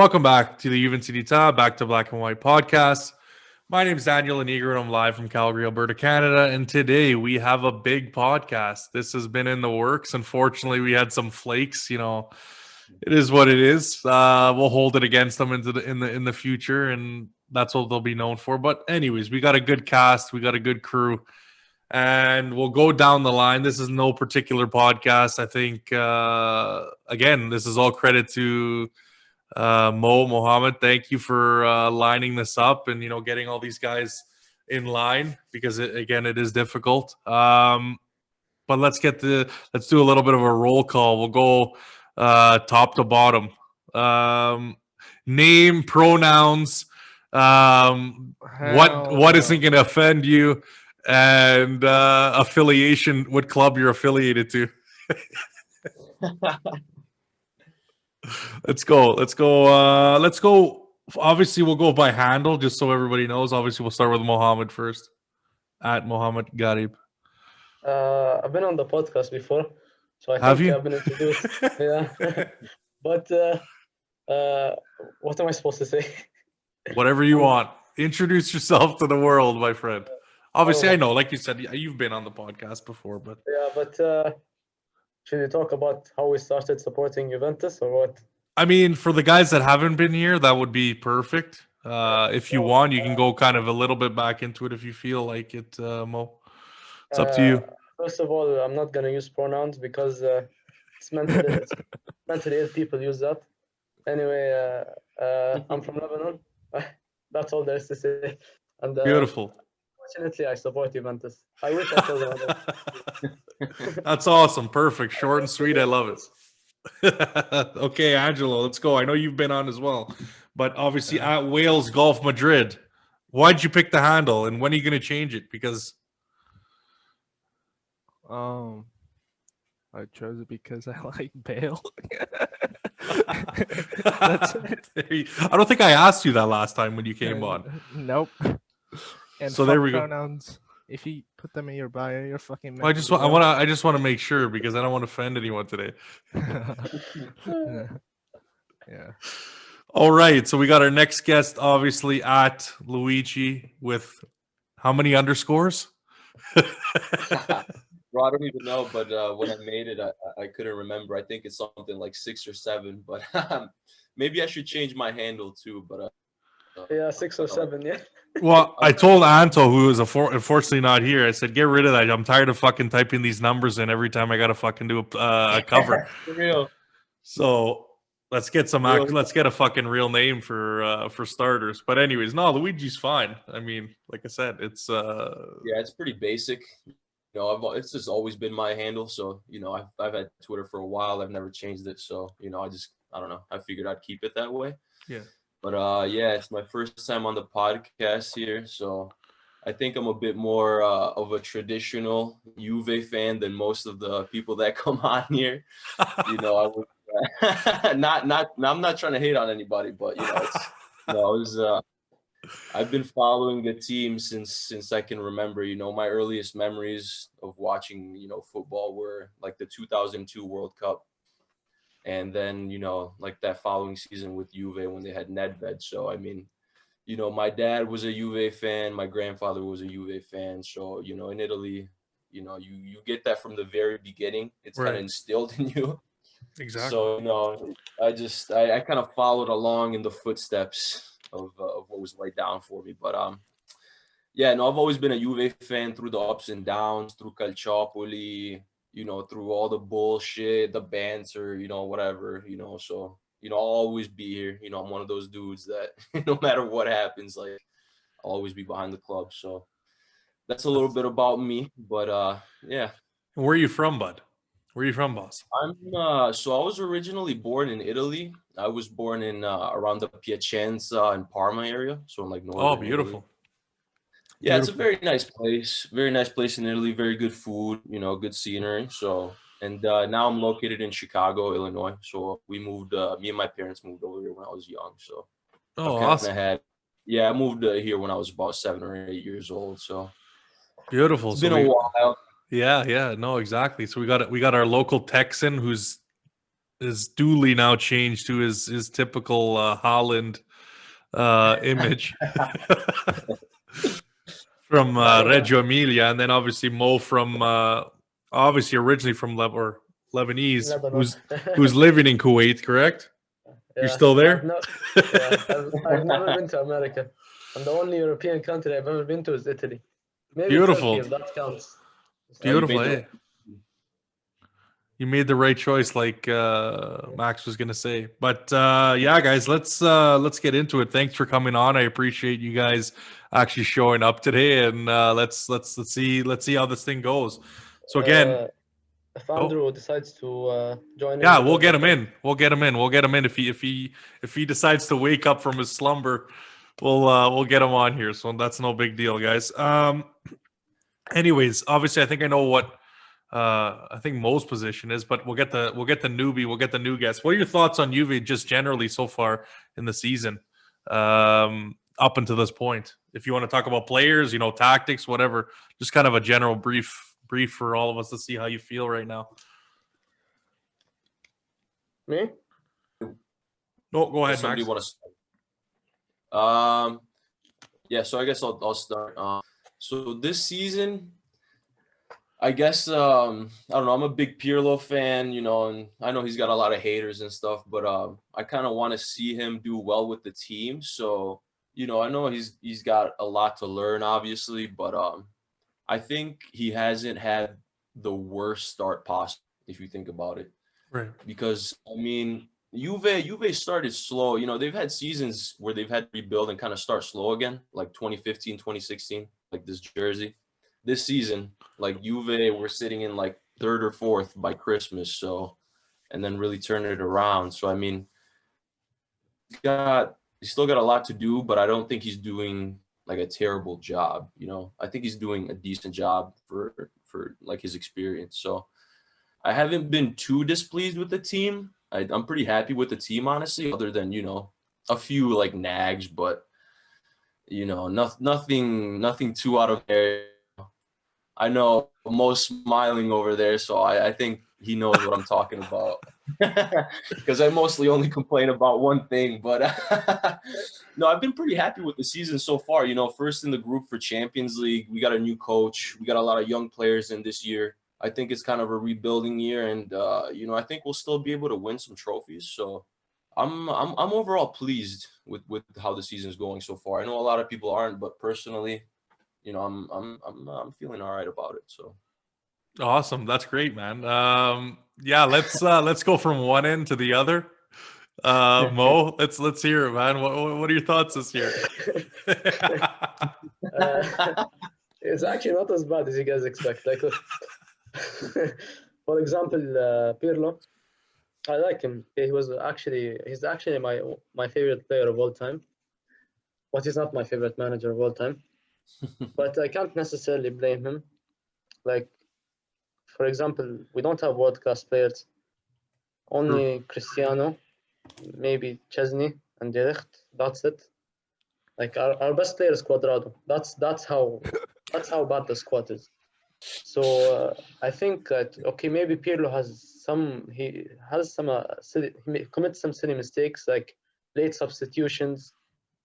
welcome back to the Juve City Tab, back to Black and White Podcast. My name is Daniel Aniger, and I'm live from Calgary, Alberta, Canada. And today we have a big podcast. This has been in the works. Unfortunately, we had some flakes. You know, it is what it is. We'll hold it against them in the future, and that's what they'll be known for. But anyways, we got a good cast, we got a good crew, and we'll go down the line. This is no particular podcast. I think again, this is all credit to Mohammed. Thank you for lining this up and getting all these guys in line because it is difficult. But let's do a little bit of a roll call. We'll go top to bottom. Name, pronouns, what isn't going to offend you, and affiliation, what club you're affiliated to. Let's go. Obviously, we'll go by handle just so everybody knows. Obviously, we'll start with Mohammed first. At Mohammed Garib. I've been on the podcast before, so I Have think you? I've been introduced. Yeah. But what am I supposed to say? Whatever you want. Introduce yourself to the world, my friend. Obviously, I know, like you said, you've been on the podcast before, but Yeah, but should we talk about how we started supporting Juventus or what? I mean, for the guys that haven't been here, that would be perfect. If you want, you can go kind of a little bit back into it if you feel like it, Mo. It's up to you. First of all, I'm not gonna use pronouns because it's mentally ill people use that. Anyway, I'm from Lebanon. That's all there is to say. And Beautiful. fortunately, I support Juventus. I wish I told them. That's awesome. Perfect. Short and sweet. I love it. Okay, Angelo, let's go. I know you've been on as well, but obviously at Wales Golf Madrid. Why'd you pick the handle, and when are you going to change it? Because I chose it because I like Bale. That's it. I don't think I asked you that last time when you came on. Nope. And So there we go. pronouns. If you put them in your bio, you're fucking. I just want to make sure because I don't want to offend anyone today. Yeah. All right, so we got our next guest, obviously at Luigi with how many underscores? Bro, I don't even know, but when I made it, I couldn't remember. I think it's something like 6 or 7, but maybe I should change my handle too. But Yeah, 6 or 7. Yeah. Well, I told Anto, who is unfortunately not here, I said, get rid of that. I'm tired of fucking typing these numbers in every time I got to fucking do a cover. For real. So let's get let's get a fucking real name for starters. But anyways, no, Luigi's fine. I mean, like I said, it's Yeah, it's pretty basic. It's just always been my handle. So I've had Twitter for a while. I've never changed it. So I don't know. I figured I'd keep it that way. Yeah. But yeah, it's my first time on the podcast here, so I think I'm a bit more of a traditional Juve fan than most of the people that come on here. I would I'm not trying to hate on anybody, but I've been following the team since I can remember. My earliest memories of watching football were like the 2002 World Cup. And then, like that following season with Juve when they had Nedved. So, I mean, my dad was a Juve fan. My grandfather was a Juve fan. So, in Italy, you get that from the very beginning. It's kind of instilled in you. Exactly. So, I kind of followed along in the footsteps of what was laid down for me. But, I've always been a Juve fan through the ups and downs, through Calciopoli, through all the bullshit, the banter, whatever, so, I'll always be here. I'm one of those dudes that no matter what happens, like I'll always be behind the club. So that's a little bit about me, but yeah. Where are you from, bud? Where are you from, boss? So I was originally born in Italy. I was born in around the Piacenza and Parma area. So in like northern Oh, beautiful. Italy. Yeah, it's a very nice place. Very nice place in Italy. Very good food, good scenery. So, and now I'm located in Chicago, Illinois. So we moved, me and my parents moved over here when I was young. So awesome. I moved here when I was about 7 or 8 years old. So beautiful. It's been a while. Yeah, no, exactly. So we got our local Texan who's is duly now changed to his typical Holland image from Reggio Emilia, and then obviously Mo from obviously originally from Lebanese, Lebanon. who's living in Kuwait, correct? You're Yeah, still there? I've never been to America, and the only European country I've ever been to is Italy. Maybe Beautiful. Turkey, if that counts. Beautiful. made Eh? You made the right choice, like Max was gonna say. But yeah, guys, let's get into it. Thanks for coming on. I appreciate you guys actually showing up today, and let's see how this thing goes. So again, If Andrew decides to join yeah, in, we'll get him in. We'll get him in if he decides to wake up from his slumber. We'll get him on here. So that's no big deal, guys. Anyways, obviously, I think I know what I think Mo's position is, but we'll get the newbie, we'll get the new guest. What are your thoughts on Juve just generally so far in the season, up until this point? If you want to talk about players, tactics, whatever, just kind of a general brief for all of us to see how you feel right now. Me? No, go ahead, Somebody Max. want to start? Yeah, so I guess I'll start. So this season, I guess I don't know. I'm a big Pirlo fan, and I know he's got a lot of haters and stuff, but I kind of want to see him do well with the team. So I know he's got a lot to learn, obviously, but I think he hasn't had the worst start possible if you think about it. Right. Because I mean, Juve started slow. They've had seasons where they've had to rebuild and kind of start slow again, like 2015, 2016, like this jersey. This season, like Juve, we're sitting in like third or fourth by Christmas, so, and then really turning it around. So I mean, he's still got a lot to do, but I don't think he's doing like a terrible job. I think he's doing a decent job for like his experience. So I haven't been too displeased with the team. I'm pretty happy with the team, honestly, other than a few like nags, but nothing too out of there. I know Mo's smiling over there, so I think he knows what I'm talking about. Because I mostly only complain about one thing, but no, I've been pretty happy with the season so far. First in the group for Champions League, we got a new coach, we got a lot of young players in this year. I think it's kind of a rebuilding year, and I think we'll still be able to win some trophies. So I'm overall pleased with how the season's going so far. I know a lot of people aren't, but personally, I'm feeling all right about it. So Awesome. That's great, man. Yeah, let's go from one end to the other. Mo, let's hear it, man. What are your thoughts this year? It's actually not as bad as you guys expect. Like, for example, Pirlo, I like him. He's actually my favorite player of all time, but he's not my favorite manager of all time. But I can't necessarily blame him. Like, for example, we don't have world-class players. Only Cristiano, maybe Chesney and De Ligt. That's it. Like our best player is Cuadrado. That's how bad the squad is. So I think that maybe Pirlo he commits some silly mistakes, like late substitutions,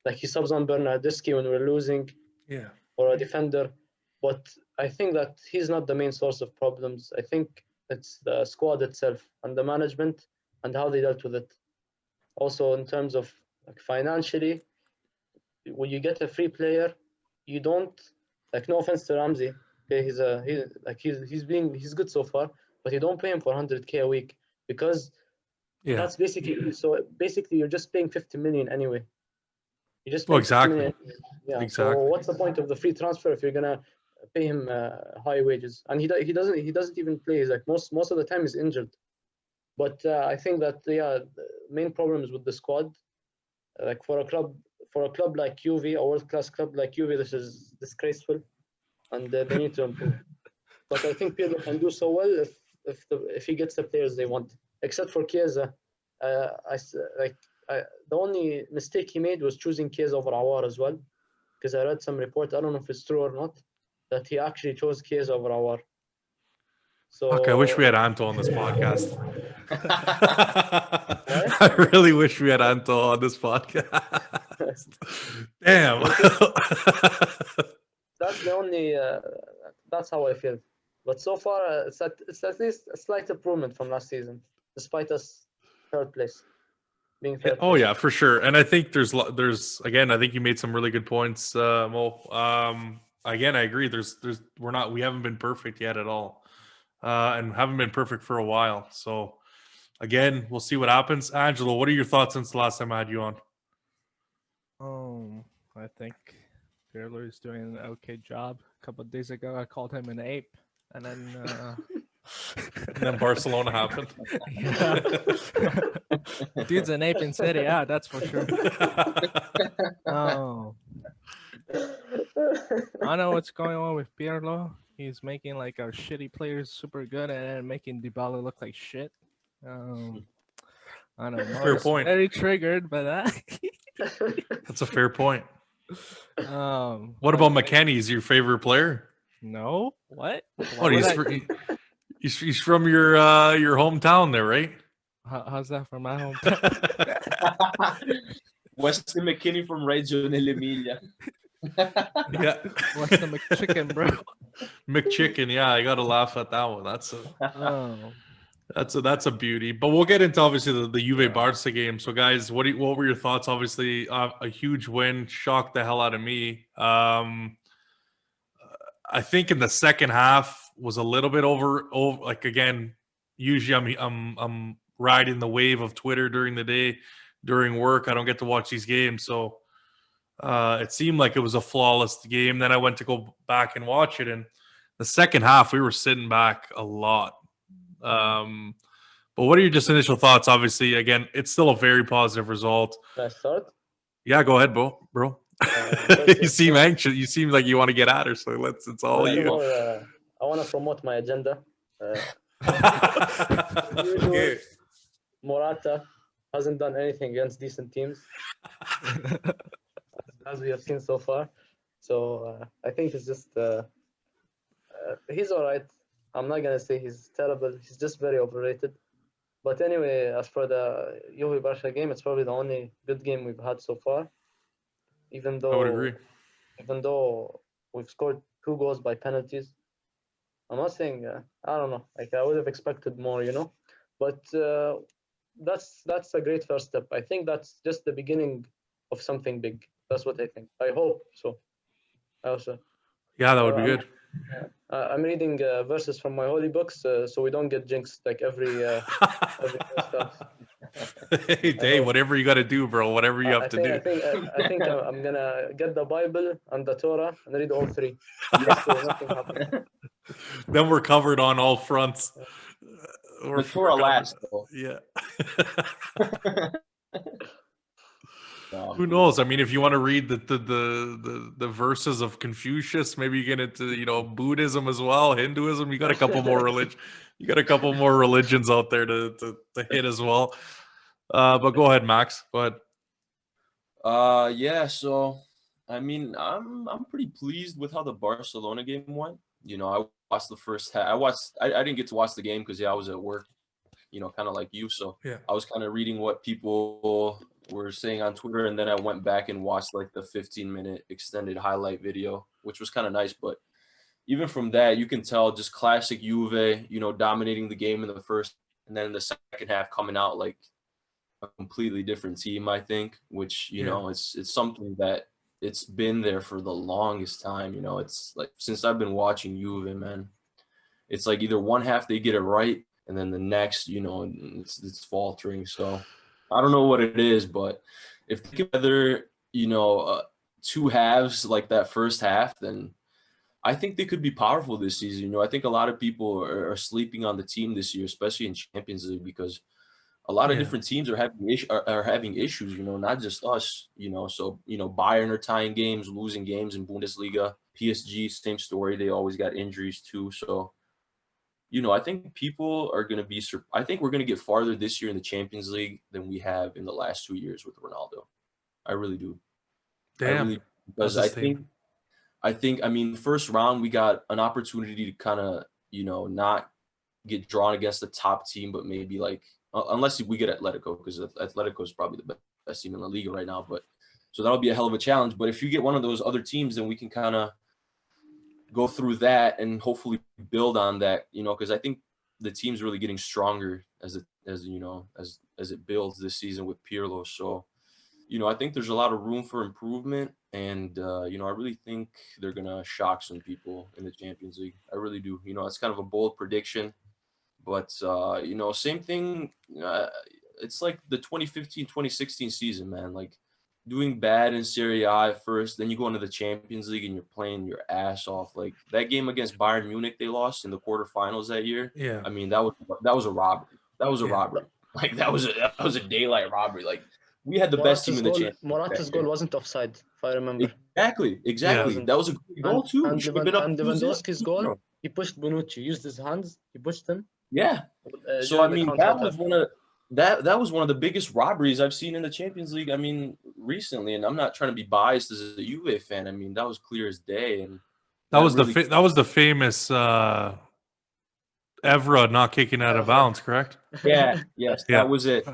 like he subs on Bernardeschi when we're losing, Yeah. or a defender. But I think that he's not the main source of problems. I think it's the squad itself and the management and how they dealt with it. Also, in terms of like financially, when you get a free player, you don't, like, no offense to Ramsey, okay, he's good so far, but you don't pay him for 100K a week, because that's basically you're just paying 50 million anyway. You just pay 50 million. Yeah. Exactly. So what's the point of the free transfer if you're gonna pay him high wages? And he doesn't even play. He's like most of the time he's injured. But I think that the main problem is with the squad. Like for a club like Juve, a world-class club like Juve, this is disgraceful, and they need to improve. But I think Pirlo can do so well if he gets the players they want. Except for Chiesa, the only mistake he made was choosing Chiesa over Aouar as well, because I read some report, I don't know if it's true or not, that he actually chose Chiesa over Aouar. So Fuck, I wish we had Anto on this podcast. I really wish we had Anto on this podcast. Damn. that's the only. That's how I feel. But so far, it's at least a slight improvement from last season, despite us third place being third. Oh place. yeah, for sure. And I think there's again, I think you made some really good points, Mo. Again, I agree. We haven't been perfect yet at all, and haven't been perfect for a while. So again, we'll see what happens. Angelo, what are your thoughts since the last time I had you on? I think Pirlo is doing an okay job. A couple of days ago, I called him an ape, and then And then Barcelona happened. yeah. Dude's an ape in Serie A, that's for sure. Oh, I know what's going on with Pirlo. He's making like our shitty players super good and then making Dybala look like shit. I don't know. Fair point. Very triggered by that. That's a fair point. What but about McKennie? Is he your favorite player? No. What? What? He's from your hometown there, right? How's that for my hometown? Weston McKinney from Reggio Emilia. Yeah. What's the McChicken, bro? McChicken, yeah, I gotta laugh at that one. That's Oh. a beauty. But we'll get into obviously the Juve Barca game. So guys, what were your thoughts? Obviously, a huge win, shocked the hell out of me. I think in the second half was a little bit over like again, usually I'm riding the wave of Twitter during the day, during work. I don't get to watch these games, so it seemed like it was a flawless game. Then I went to go back and watch it, and the second half we were sitting back a lot. But what are your just initial thoughts? Obviously, again, it's still a very positive result. Can I start? Yeah, go ahead, bro. You seem anxious. You seem like you want to get at her, so it's all First of you. all, I want to promote my agenda. Okay. Morata hasn't done anything against decent teams, as we have seen so far. So I think it's just he's all right. I'm not gonna say he's terrible. He's just very overrated. But anyway, as for the Juve Barca game, it's probably the only good game we've had so far. Even I would agree. though we've scored 2 goals by penalties. I'm not saying I don't know. Like I would have expected more, But that's a great first step. I think that's just the beginning of something big. That's what I think. I hope so. Also, Yeah, that would be good. I'm reading verses from my holy books, so we don't get jinxed like every stuff. Hey, whatever you got to do, bro. Whatever you have to do. I think I'm gonna get the Bible and the Torah and read all 3. Just so nothing happens. Then we're covered on all fronts. The Torah last, though. Yeah. No. Who knows? I mean, if you want to read the verses of Confucius, maybe you get into Buddhism as well, Hinduism. You got a couple more religion. You got a couple more religions out there to hit as well. But go ahead, Max. Go ahead. Yeah. So, I mean, I'm pretty pleased with how the Barcelona game went. I watched the first half. I didn't get to watch the game because I was at work. Kind of like you. So Yeah. I was kind of reading what people were saying on Twitter, and then I went back and watched like the 15-minute extended highlight video, which was kind of nice. But even from that, you can tell just classic Juve, dominating the game in the first, and then in the second half coming out like a completely different team, I think, which, it's something that it's been there for the longest time. It's like since I've been watching Juve, man, it's like either one half they get it right, and then the next, it's faltering. So I don't know what it is, but if they together, 2 halves like that first half, then I think they could be powerful this season. I think a lot of people are sleeping on the team this year, especially in Champions League, because a lot of different teams are having issues, not just us, So, Bayern are tying games, losing games in Bundesliga. PSG, same story. They always got injuries too. So, I think people are going to be – I think we're going to get farther this year in the Champions League than we have in the last 2 years with Ronaldo. I really do. Damn. Because I think, first round we got an opportunity to kind of, not get drawn against the top team, but maybe like unless we get Atletico, because Atletico is probably the best team in La Liga right now. But so that'll be a hell of a challenge. But if you get one of those other teams, then we can kind of go through that and hopefully build on that, because I think the team's really getting stronger as it builds this season with Pirlo. So, I think there's a lot of room for improvement, and I really think they're gonna shock some people in the Champions League. I really do. It's kind of a bold prediction, but same thing. It's like the 2015-2016 season, man. Like doing bad in Serie A at first, then you go into the Champions League and you're playing your ass off. Like that game against Bayern Munich, they lost in the quarterfinals that year. Yeah. I mean, that was a robbery. That was a robbery. Like that was a daylight robbery. Like we had the best team in the Champions League. Morata's goal wasn't offside, if I remember. Exactly. Yeah. That was a great goal too. And Lewandowski's goal, he pushed Bonucci, used his hands, he pushed him. Yeah. So I mean, that was one of the biggest robberies I've seen in the Champions League. I mean, recently, and I'm not trying to be biased as a Juve fan. I mean, that was clear as day, and that was the famous Evra not kicking out of bounds, correct? Yeah, yes, Yeah. that was it.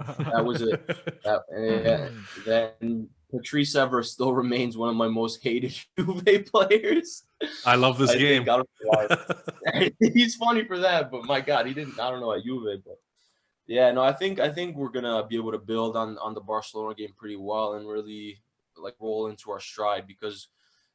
Then Patrice Evra still remains one of my most hated Juve players. I love this game. He's funny for that, but my God, I don't know at Juve, but yeah, no, I think we're gonna be able to build on the Barcelona game pretty well and really like roll into our stride, because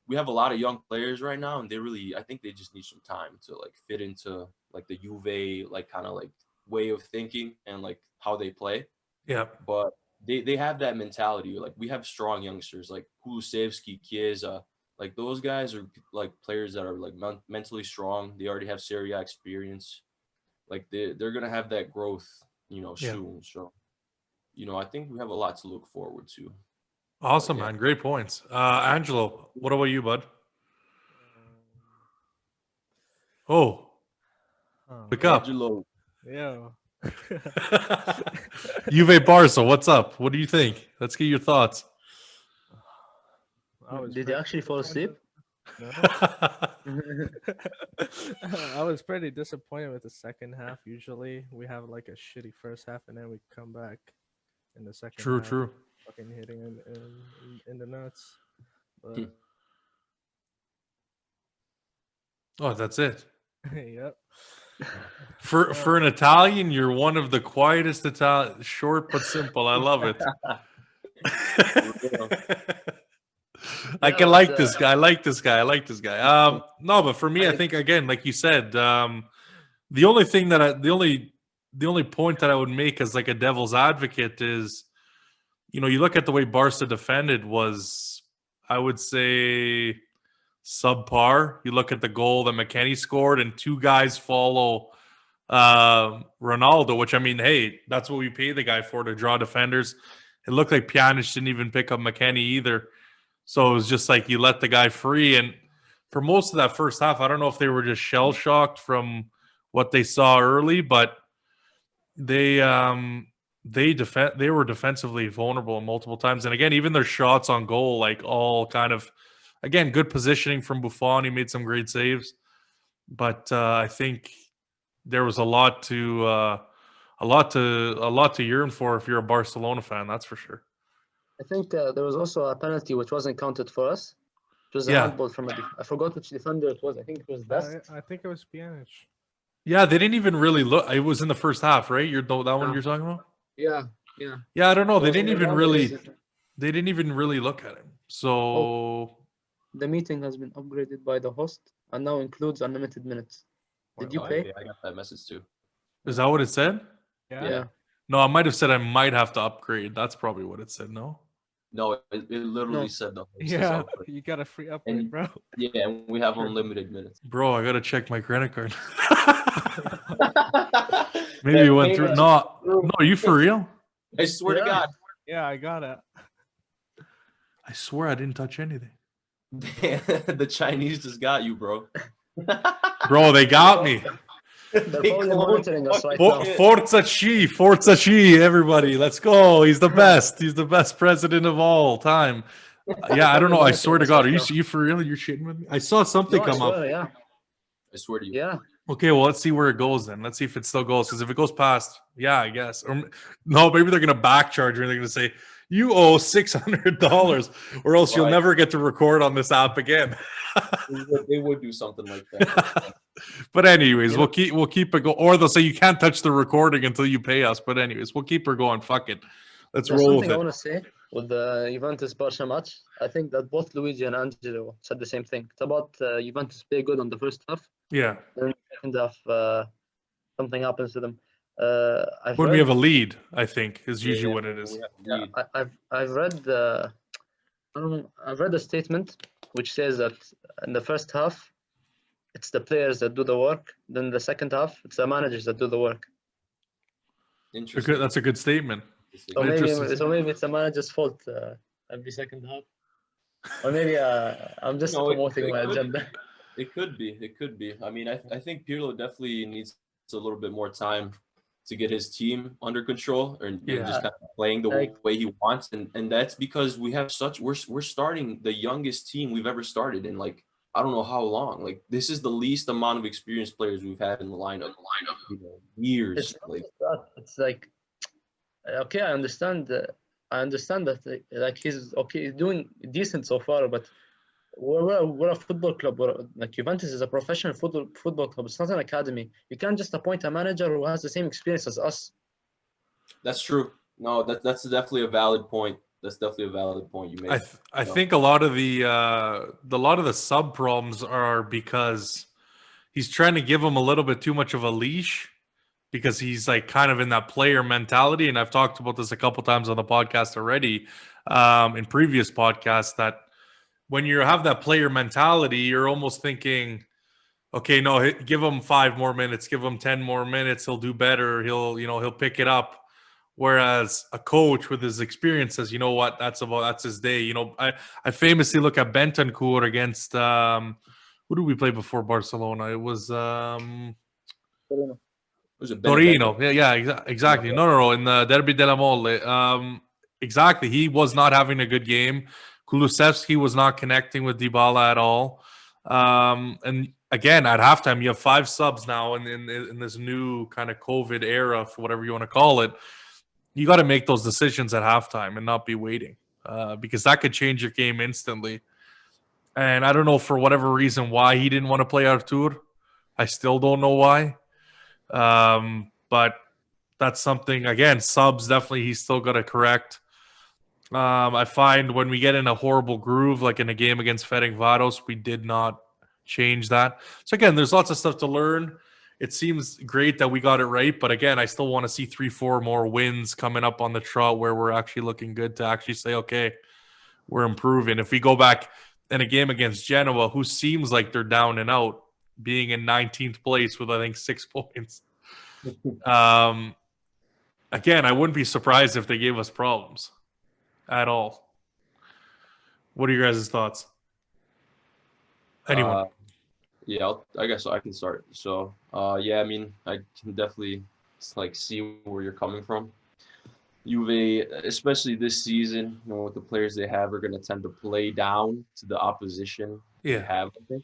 we have a lot of young players right now, and I think they just need some time to like fit into like the Juve like kind of like way of thinking and like how they play. Yeah, but they have that mentality. Like we have strong youngsters like Kulusevski, Chiesa. Like those guys are like players that are like mentally strong. They already have Serie A experience. Like they're gonna have that growth, soon. So, I think we have a lot to look forward to. Awesome, man. Great points. Angelo, what about you, bud? Oh, pick up. Angelo. Yeah. Juve Barca, what's up? What do you think? Let's get your thoughts. Did you actually fall asleep? No. I was pretty disappointed with the second half. Usually we have like a shitty first half and then we come back in the second half. True. Fucking hitting in the nuts. But... Oh, that's it. Yep. For an Italian, you're one of the quietest Italian. Short but simple. I love it. I can like this guy. I like this guy. No, but for me, I think again, like you said, the only point that I would make as like a devil's advocate is, you look at the way Barca defended was, I would say, subpar. You look at the goal that McKennie scored, and two guys follow Ronaldo, which I mean, hey, that's what we pay the guy for, to draw defenders. It looked like Pjanic didn't even pick up McKennie either. So it was just like you let the guy free. And for most of that first half, I don't know if they were just shell-shocked from what they saw early, but they were defensively vulnerable multiple times. And again, even their shots on goal, like all kind of, again, good positioning from Buffon. He made some great saves. But I think there was a lot to yearn for if you're a Barcelona fan, that's for sure. I think there was also a penalty which wasn't counted for us. It was a handball from I forgot which defender it was. I think it was Dest. I think it was Pjanic. Yeah, they didn't even really look. It was in the first half, right? That one you're talking about? Yeah. Yeah, I don't know. They didn't even really look at him. So the meeting has been upgraded by the host and now includes unlimited minutes. Did you pay? Yeah, I got that message too. Is that what it said? Yeah. No, I might have said I might have to upgrade. That's probably what it said. No, it literally said the host. Yeah, you got a free upgrade, bro. Yeah, and we have unlimited minutes. Bro, I gotta check my credit card. Maybe it went through. No, are you for real? I swear to God. Yeah, I got it. I swear I didn't touch anything. The Chinese just got you, bro. Bro, they got me. They're probably monitoring us right now. Forza Chi, everybody. Let's go. He's the best. He's the best president of all time. Yeah, I don't know. I swear to God. Are you for real? You're shitting with me? I saw something come up. Yeah. I swear to you. Yeah. Okay, well, let's see where it goes then. Let's see if it still goes. Because if it goes past, yeah, I guess. Or no, maybe they're gonna back charge you and they're gonna say you owe $600, or else you'll Right. never get to record on this app again. They would do something like that. But anyways, You know- we'll keep it going. Or they'll say you can't touch the recording until you pay us. But anyways, we'll keep her going. Fuck it. Let's There's roll something I with it. want to say with the Juventus Barca match. I think that both Luigi and Angelo said the same thing. It's about Juventus play good on the first half, Yeah. then the second half something happens to them. I've When read, we have a lead, I think is usually Yeah, what it is. we have to yeah, lead. I've read I've read a statement which says that in the first half it's the players that do the work. Then the second half it's the managers that do the work. Interesting. That's a good statement. So Interesting. maybe it's the manager's fault every second half. Or maybe I'm just No, it promoting my could. agenda. It could be. It could be. I mean, I think Pirlo definitely needs a little bit more time to get his team under control and Yeah. just kind of playing the Like- way he wants. And that's because we have we're starting the youngest team we've ever started in like I don't know how long. Like this is the least amount of experienced players we've had in the lineup. You know, years. It's not Like just that. It's like, okay, I understand. I understand that. Like he's okay, he's doing decent so far, but we're a football club. Like Juventus is a professional football club. It's not an academy. You can't just appoint a manager who has the same experience as us. that's true. No, that's definitely a valid point. That's definitely a valid point you made. I think a lot of the sub problems are because he's trying to give him a little bit too much of a leash because he's like kind of in that player mentality. And I've talked about this a couple times on the podcast already, in previous podcasts, that when you have that player mentality, you're almost thinking, okay, no, give him 5 more minutes, give him 10 more minutes, he'll do better, he'll pick it up. Whereas a coach with his experience says, you know what, that's his day. I famously look at Bentancur against who did we play before Barcelona? It was Was it Torino. Benevento? Yeah, exactly. No, in the Derby della Mole. Exactly. He was not having a good game. Kulusevski was not connecting with Dybala at all. And again, at halftime, you have 5 subs now in this new kind of COVID era, for whatever you want to call it. You got to make those decisions at halftime and not be waiting, because that could change your game instantly. And I don't know, for whatever reason, why he didn't want to play Artur. I still don't know why. But that's something, again, subs definitely he's still got to correct. I find when we get in a horrible groove, like in a game against Ferencváros, we did not change that. So again, there's lots of stuff to learn. It seems great that we got it right, but again, I still want to see 3-4 more wins coming up on the trot where we're actually looking good to actually say, okay, we're improving. If we go back in a game against Genoa, who seems like they're down and out, being in 19th place with, I think, 6 points. Again, I wouldn't be surprised if they gave us problems at all. What are your guys' thoughts? Anyone? Yeah, I guess I can start. So, yeah, I mean, I can definitely see where you're coming from. Juve, especially this season, with the players they have, are going to tend to play down to the opposition they have, I think.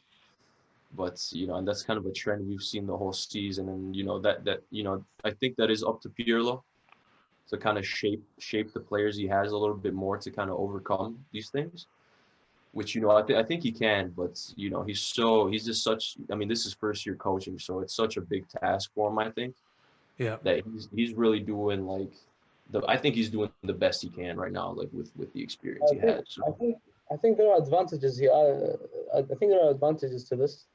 But, and that's kind of a trend we've seen the whole season. And, I think that is up to Pirlo to kind of shape the players he has a little bit more to kind of overcome these things. Which, I think he can, but, he's just such, I mean, this is first year coaching, so it's such a big task for him, I think. Yeah. That he's really doing I think he's doing the best he can right now, with the experience he has. So. I think there are advantages here. I think there are advantages to this.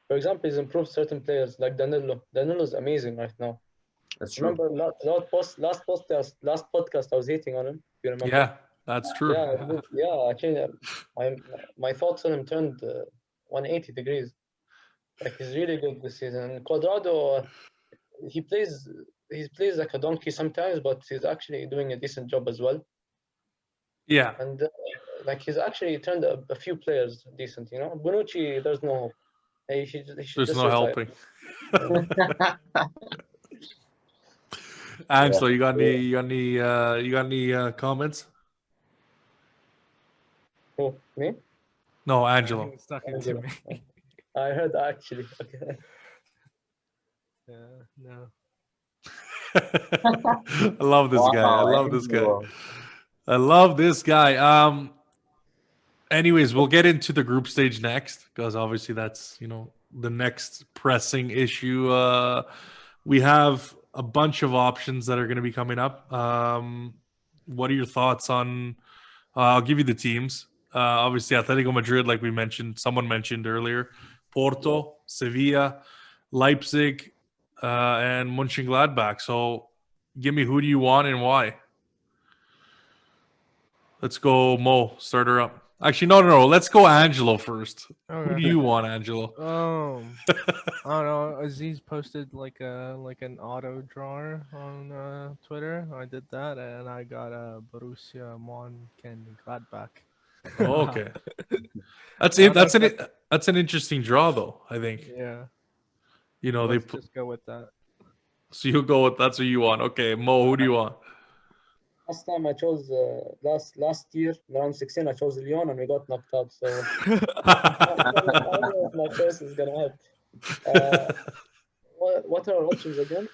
For example, he's improved certain players like Danilo. Danilo is amazing right now. That's true. Remember last podcast I was hating on him. If you remember? Yeah, that's true. Yeah. Actually, my thoughts on him turned 180 degrees. Like he's really good this season. And Cuadrado, he plays like a donkey sometimes, but he's actually doing a decent job as well. Yeah. And he's actually turned a few players decent. Bonucci, there's no hope. He should There's just no retire. helping. Angelo, you got any comments? Who, me? No, Angelo. He's talking to me. I heard actually. Okay. Yeah, no. I love this guy. I Wow, love this guy. Angelo. I love this guy. Anyways, we'll get into the group stage next because obviously that's, the next pressing issue. We have a bunch of options that are going to be coming up. What are your thoughts on? I'll give you the teams. Obviously, Atletico Madrid, like someone mentioned earlier, Porto, Sevilla, Leipzig, and Mönchengladbach. So, give me who do you want and why? Let's go, Mo. Start her up. Actually, no. Let's go, Angelo first. Who do Okay. you want, Angelo? I don't know. Aziz posted like an auto drawer on Twitter. I did that, and I got Borussia Mönchengladbach. Oh, okay, that's I it. don't know if That's an interesting draw, though. I think yeah. they Let's put. just go with that. So you go with that's what you want. Okay, Mo, who do you want? Last time I chose last year, round 16, I chose Lyon and we got knocked out. So I don't know if my choice is gonna help. What are our options again?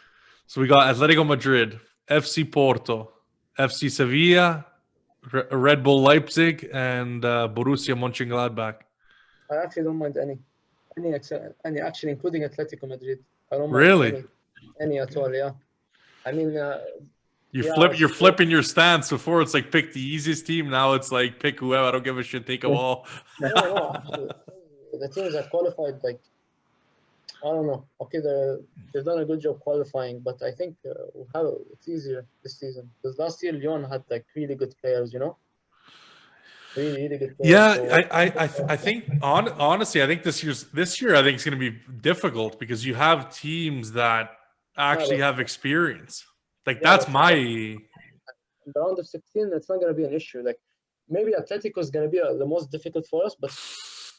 So we got Atletico Madrid, FC Porto, FC Sevilla, Red Bull Leipzig, and Borussia Mönchengladbach. I actually don't mind any actually, including Atletico Madrid. I don't mind Really? any at all. Yeah, I mean, You're flipping your stance. Before it's like pick the easiest team. Now it's like pick whoever. I don't give a shit. Take them all. no, actually, the teams that qualified, like, I don't know. Okay, they've done a good job qualifying, but I think it's easier this season because last year Lyon had like really good players. Really good players. Yeah, So, I think honestly, I think this year I think it's going to be difficult because you have teams that actually have experience. Like that's my in the round of 16, it's not going to be an issue. Like maybe Atletico is going to be the most difficult for us, but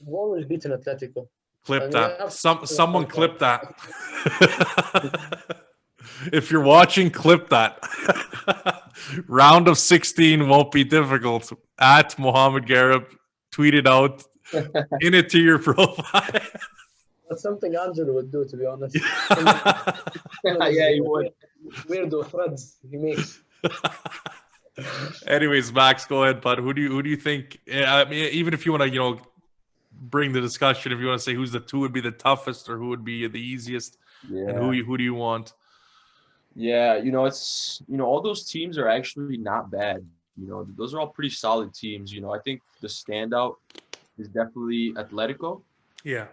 we've always beaten Atletico. clip And that. Someone clip that. If you're watching, clip that. Round of 16 won't be difficult. At Mohammed Garib, tweet it out, pin it to your profile. That's something Angelo would do, to be honest. Yeah, he would. Weirdo threads he makes. Anyways, Max, go ahead, bud. Who do you think? I mean, even if you want to, bring the discussion, if you want to say who would be the toughest or who would be the easiest, and who do you want? Yeah, it's all those teams are actually not bad. Those are all pretty solid teams. I think the standout is definitely Atletico. Yeah.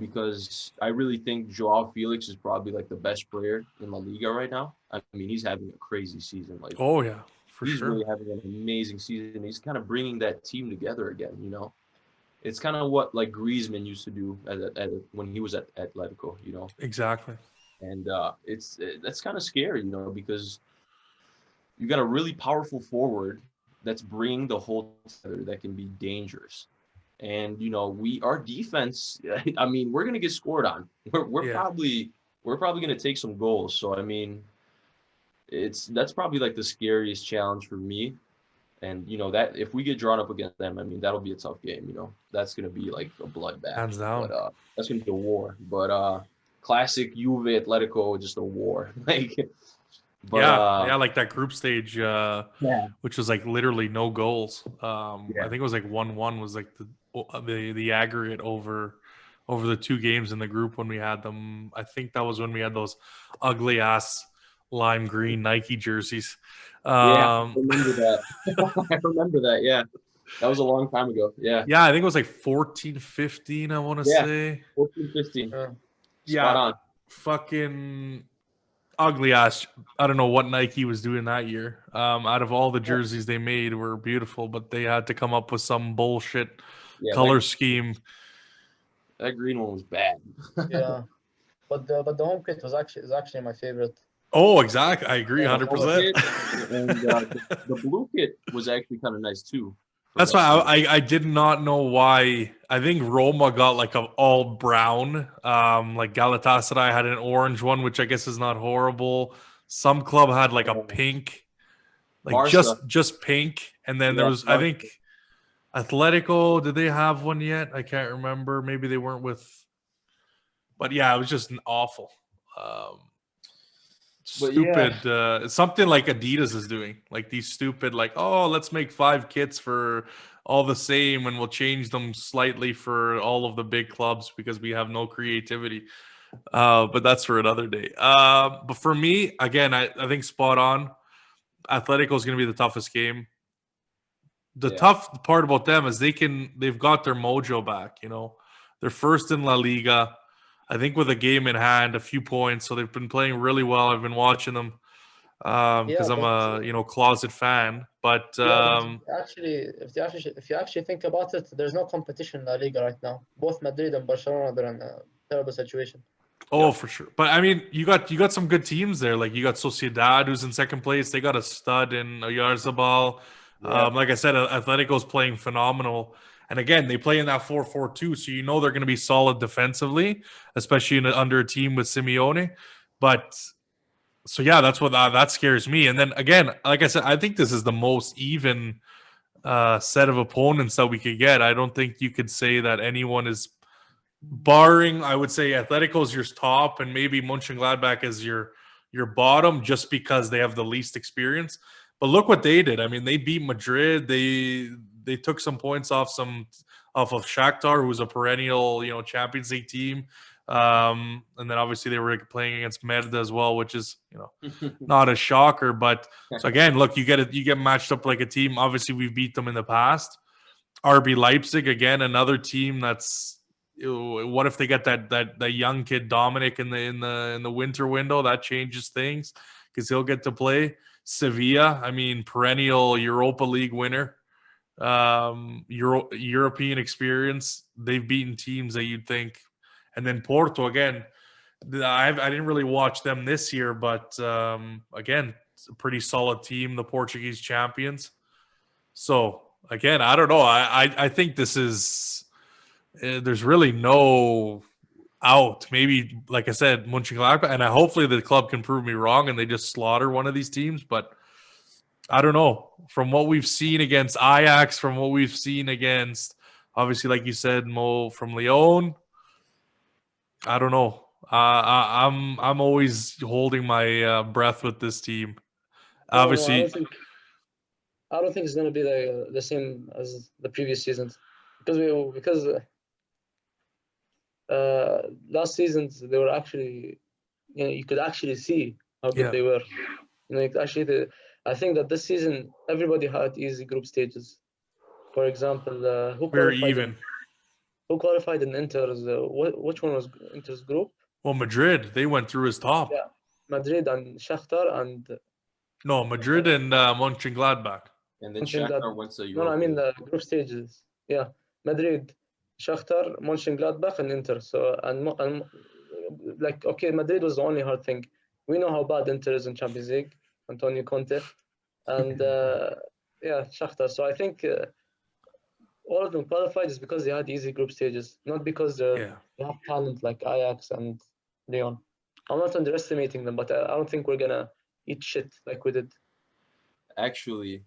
Because I really think Joao Felix is probably like the best player in La Liga right now. I mean, he's having a crazy season. Like, oh yeah, he's really having an amazing season. He's kind of bringing that team together again. It's kind of what like Griezmann used to do when he was at Atletico. Exactly. And that's kind of scary, because you got a really powerful forward that's bringing the whole together that can be dangerous. And our defense. I mean, we're gonna get scored on. We're probably gonna take some goals. So I mean, that's probably like the scariest challenge for me. And that if we get drawn up against them, I mean, that'll be a tough game. That's gonna be like a bloodbath. Hands down. But that's gonna be a war. But classic Juve Atletico, just a war. Like that group stage, which was like literally no goals. I think it was like 1-1 was like the aggregate over the two games in the group when we had them. I think that was when we had those ugly ass lime green Nike jerseys. I remember that. I remember that. Yeah, that was a long time ago. Yeah, I think it was like 14-15. I want to say 14-15. Spot on. Fucking ugly ass. I don't know what Nike was doing that year. Out of all the jerseys they made were beautiful, but they had to come up with some bullshit color scheme. That green one was bad. Yeah, but the home kit is actually my favorite. Oh, exactly. I agree 100%. And the blue kit was actually kind of nice too. That's why I did not know why. I think Roma got like an all brown. Like Galatasaray had an orange one, which I guess is not horrible. Some club had like a pink, like Barca. just pink. And then there was, I think, Atletico. Did they have one yet? I can't remember. Maybe they weren't with But yeah, it was just awful. But yeah. Stupid. Something like Adidas is doing, like these stupid, like, oh, let's make 5 kits for all the same, and we'll change them slightly for all of the big clubs because we have no creativity. But that's for another day. But for me, again, I think spot on. Atletico is going to be the toughest game. The tough part about them is they've got their mojo back. You know, they're first in La Liga. I think with a game in hand, a few points, so they've been playing really well. I've been watching them because I'm a closet fan. But actually, if you actually think about it, there's no competition in La Liga right now. Both Madrid and Barcelona are in a terrible situation. For sure. But I mean, you got some good teams there. Like you got Sociedad, who's in second place. They got a stud in Oyarzabal. Like I said, Atletico's playing phenomenal. And again, they play in that 4-4-2, so you know they're going to be solid defensively, especially under a team with Simeone. But so yeah, that's what that scares me. And then again, like I said, I think this is the most even set of opponents that we could get. I don't think you could say that anyone is, barring, I would say Atletico's your top and maybe Mönchengladbach is your bottom, just because they have the least experience. But look what they did. I mean, they beat Madrid. They took some points off of Shakhtar, who's a perennial, Champions League team. And then obviously they were playing against Merda as well, which is, not a shocker. But so again, look, you get matched up like a team. Obviously, we've beat them in the past. RB Leipzig, again, another team that's, what if they get that young kid Dominic in the winter window? That changes things because he'll get to play. Sevilla, I mean, perennial Europa League winner. European experience. They've beaten teams that you'd think. And then Porto, again, I didn't really watch them this year, but again, it's a pretty solid team, the Portuguese champions. So again, I don't know. I think this is, there's really no out. Maybe, like I said, Mönchengladbach, and hopefully the club can prove me wrong and they just slaughter one of these teams. But I don't know. From what we've seen against Ajax, from what we've seen against, obviously, like you said, Mo, from Lyon, I don't know. I'm always holding my breath with this team. Obviously, I don't think it's going to be the same as the previous seasons because last seasons they were actually, you could actually see how good they were. I think that this season everybody had easy group stages. For example, we're even. Who qualified in Inter's? Which one was Inter's group? Well, Madrid. They went through as top. Yeah, Madrid and Shakhtar and. No, Madrid and Mönchengladbach. And then Shakhtar went to Europe. No, I mean the group stages. Yeah, Madrid, Shakhtar, Mönchengladbach, and Inter. So and like, okay, Madrid was the only hard thing. We know how bad Inter is in Champions League. Antonio Conte, and Shakhtar. So I think all of them qualified is because they had easy group stages, not because they have talent like Ajax and Lyon. I'm not underestimating them, but I don't think we're gonna eat shit like we did. Actually,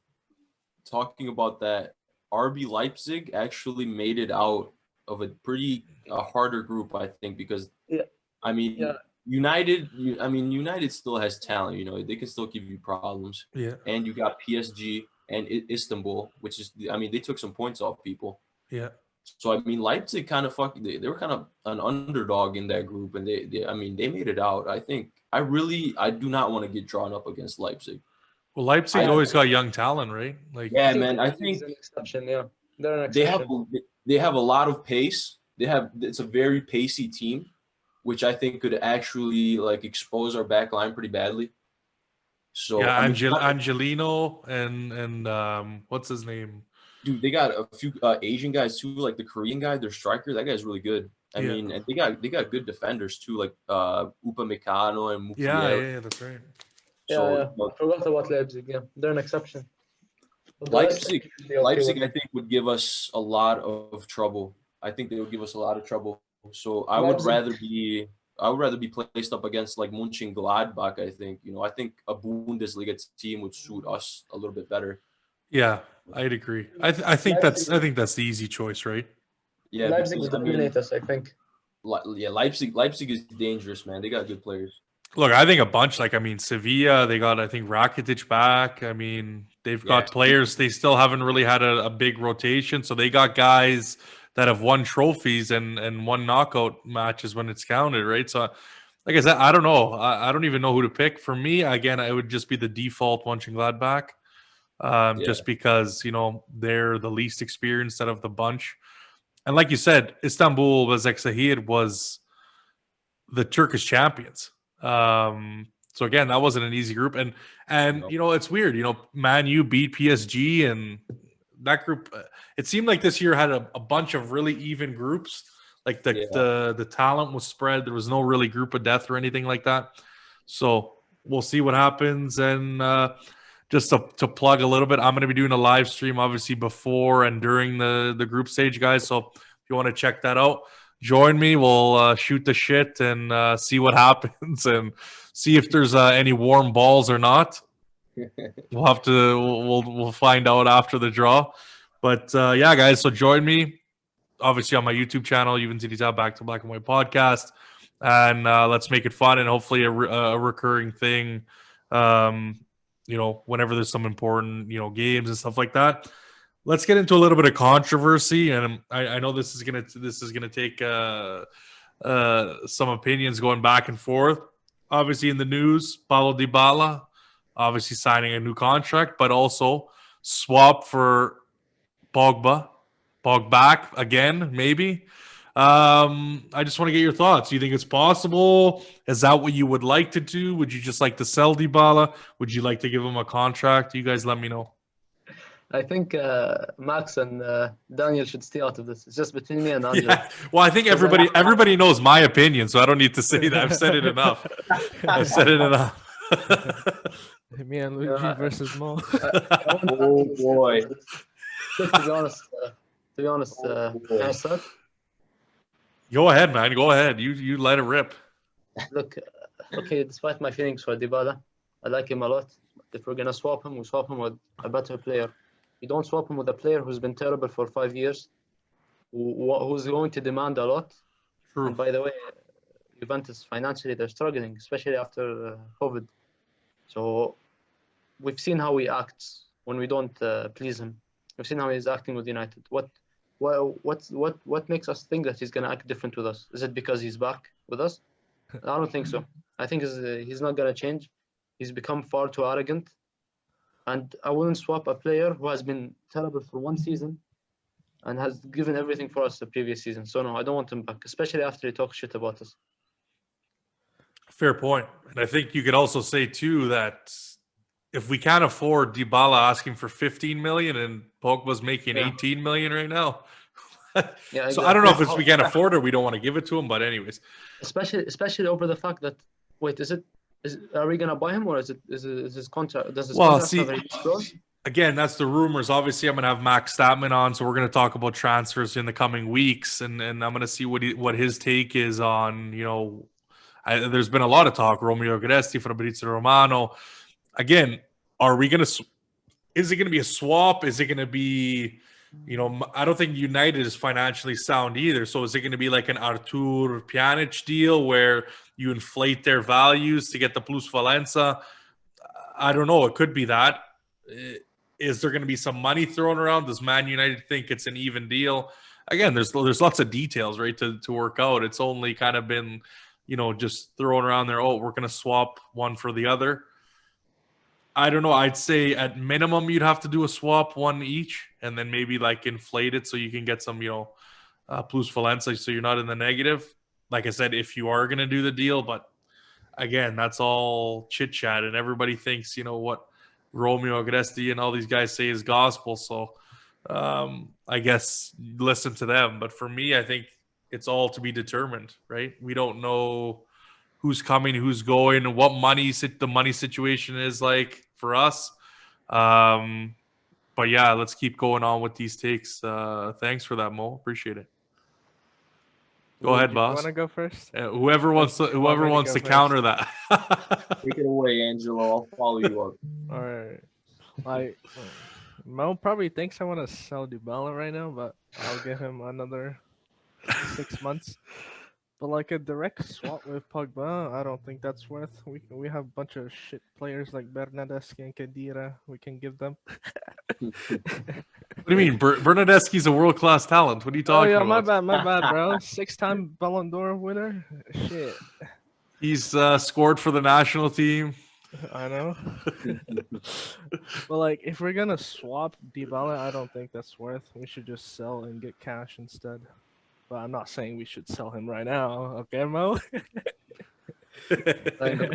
talking about that, RB Leipzig actually made it out of a pretty harder group, I think, because United still has talent. They can still give you problems. Yeah. And you got PSG and Istanbul, which is, they took some points off people. Yeah. So Leipzig kind of they were kind of an underdog in that group, and they made it out. I think I do not want to get drawn up against Leipzig. Well, Leipzig always got young talent, right? Like, yeah, man. I think an exception. Yeah, they're an exception. They have a lot of pace. It's a very pacey team, which I think could actually expose our back line pretty badly. So yeah, Angelino and what's his name? Dude, they got a few Asian guys too, like the Korean guy, their striker. That guy's really good. I mean, and they got good defenders too, like Upamecano and Mukiel. Yeah, that's right. I forgot about Leipzig. Yeah, they're an exception. Leipzig, I think, would give us a lot of trouble. I think they would give us a lot of trouble. So I would rather be placed up against like Mönchengladbach. I think I think a Bundesliga team would suit us a little bit better. Yeah, I'd agree. I think that's the easy choice, right? Yeah, Leipzig would dominate us, I think. Leipzig is dangerous, man. They got good players. Look, I think a bunch. Like, I mean, Sevilla, they got, I think, Rakitic back. I mean, they've got players. They still haven't really had a big rotation. So they got guys that have won trophies and won knockout matches when it's counted, right? So, like I said, I don't know. I don't even know who to pick. For me, again, it would just be the default Mönchengladbach, just because, they're the least experienced out of the bunch. And like you said, Istanbul Basaksehir was the Turkish champions. So again, that wasn't an easy group, and it's weird. Man U beat PSG, and that group. It seemed like this year had a bunch of really even groups. Like the talent was spread. There was no really group of death or anything like that. So we'll see what happens. And just to plug a little bit, I'm going to be doing a live stream, obviously before and during the group stage, guys. So if you want to check that out, join me. We'll shoot the shit and see what happens and see if there's any warm balls or not. We'll have to we'll find out after the draw. But yeah, guys, so join me obviously on my YouTube channel, Juve Back to Black and White podcast, and let's make it fun and hopefully a recurring thing. Whenever there's some important games and stuff like that. Let's get into a little bit of controversy, and I know this is gonna take some opinions going back and forth. Obviously, in the news, Paulo Dybala obviously signing a new contract, but also swap for Pogba again, maybe. I just want to get your thoughts. Do you think it's possible? Is that what you would like to do? Would you just like to sell Dybala? Would you like to give him a contract? You guys let me know. I think Max and Daniel should stay out of this. It's just between me and Daniel. Yeah. Well, I think everybody knows my opinion, so I don't need to say that. I've said it enough. Me and Luigi versus Mo. Oh boy. Look, to be honest, can I start? Go ahead, man. Go ahead. You let it rip. Look, okay, despite my feelings for Dybala, I like him a lot. If we're gonna swap him, we swap him with a better player. You don't swap him with a player who's been terrible for 5 years, who's going to demand a lot. True. And by the way, Juventus financially they're struggling, especially after COVID. So we've seen how he acts when we don't please him. We've seen how he's acting with United. What makes us think that he's gonna act different with us? Is it because he's back with us? I don't think so. I think he's not gonna change. He's become far too arrogant, and I wouldn't swap a player who has been terrible for one season and has given everything for us the previous season. So no, I don't want him back, especially after he talks shit about us. Fair point. And I think you could also say too that if we can't afford Dybala asking for 15 million and Pogba's making 18 million right now. Yeah, so I don't know if we can't afford it or we don't want to give it to him, but anyways. Especially over the fact that are we gonna buy him or is his contract? Does his Well, contract have a huge clause? Again, that's the rumors. Obviously, I'm going to have Max Statman on, so we're going to talk about transfers in the coming weeks, and I'm going to see what his take is on, there's been a lot of talk, Romeo Agresti, Fabrizio Romano. Again, is it going to be a swap? Is it going to be, I don't think United is financially sound either. So is it going to be like an Artur Pjanic deal where you inflate their values to get the plusvalenza? I don't know. It could be that. Is there going to be some money thrown around? Does Man United think it's an even deal? Again, there's lots of details, right, to work out. It's only kind of been, just thrown around there. Oh, we're going to swap one for the other. I don't know. I'd say at minimum you'd have to do a swap, one each, and then maybe like inflate it so you can get some, plusvalenza, so you're not in the negative. Like I said, if you are going to do the deal, but again, that's all chit chat, and everybody thinks, what Romeo Agresti and all these guys say is gospel. So I guess listen to them. But for me, I think it's all to be determined, right? We don't know who's coming, who's going, and what the money situation is like for us. But yeah, let's keep going on with these takes. Thanks for that, Mo. Appreciate it. Go ahead, boss. You want to go first? Whoever wants to counter that. Take it away, Angelo. I'll follow you up. All right. Mo probably thinks I want to sell Dybala right now, but I'll give him another 6 months. But like a direct swap with Pogba, I don't think that's worth. We have a bunch of shit players like Bernadeschi and Khedira. We can give them. What do you mean? Bernadeschi's a world class talent. What are you Oh talking yeah, about? my bad, bro. 6-time Ballon d'Or winner. Shit, He's scored for the national team. I know. But like, if we're gonna swap Dybala, I don't think that's worth. We should just sell and get cash instead. But I'm not saying we should sell him right now, okay, Mo? I know.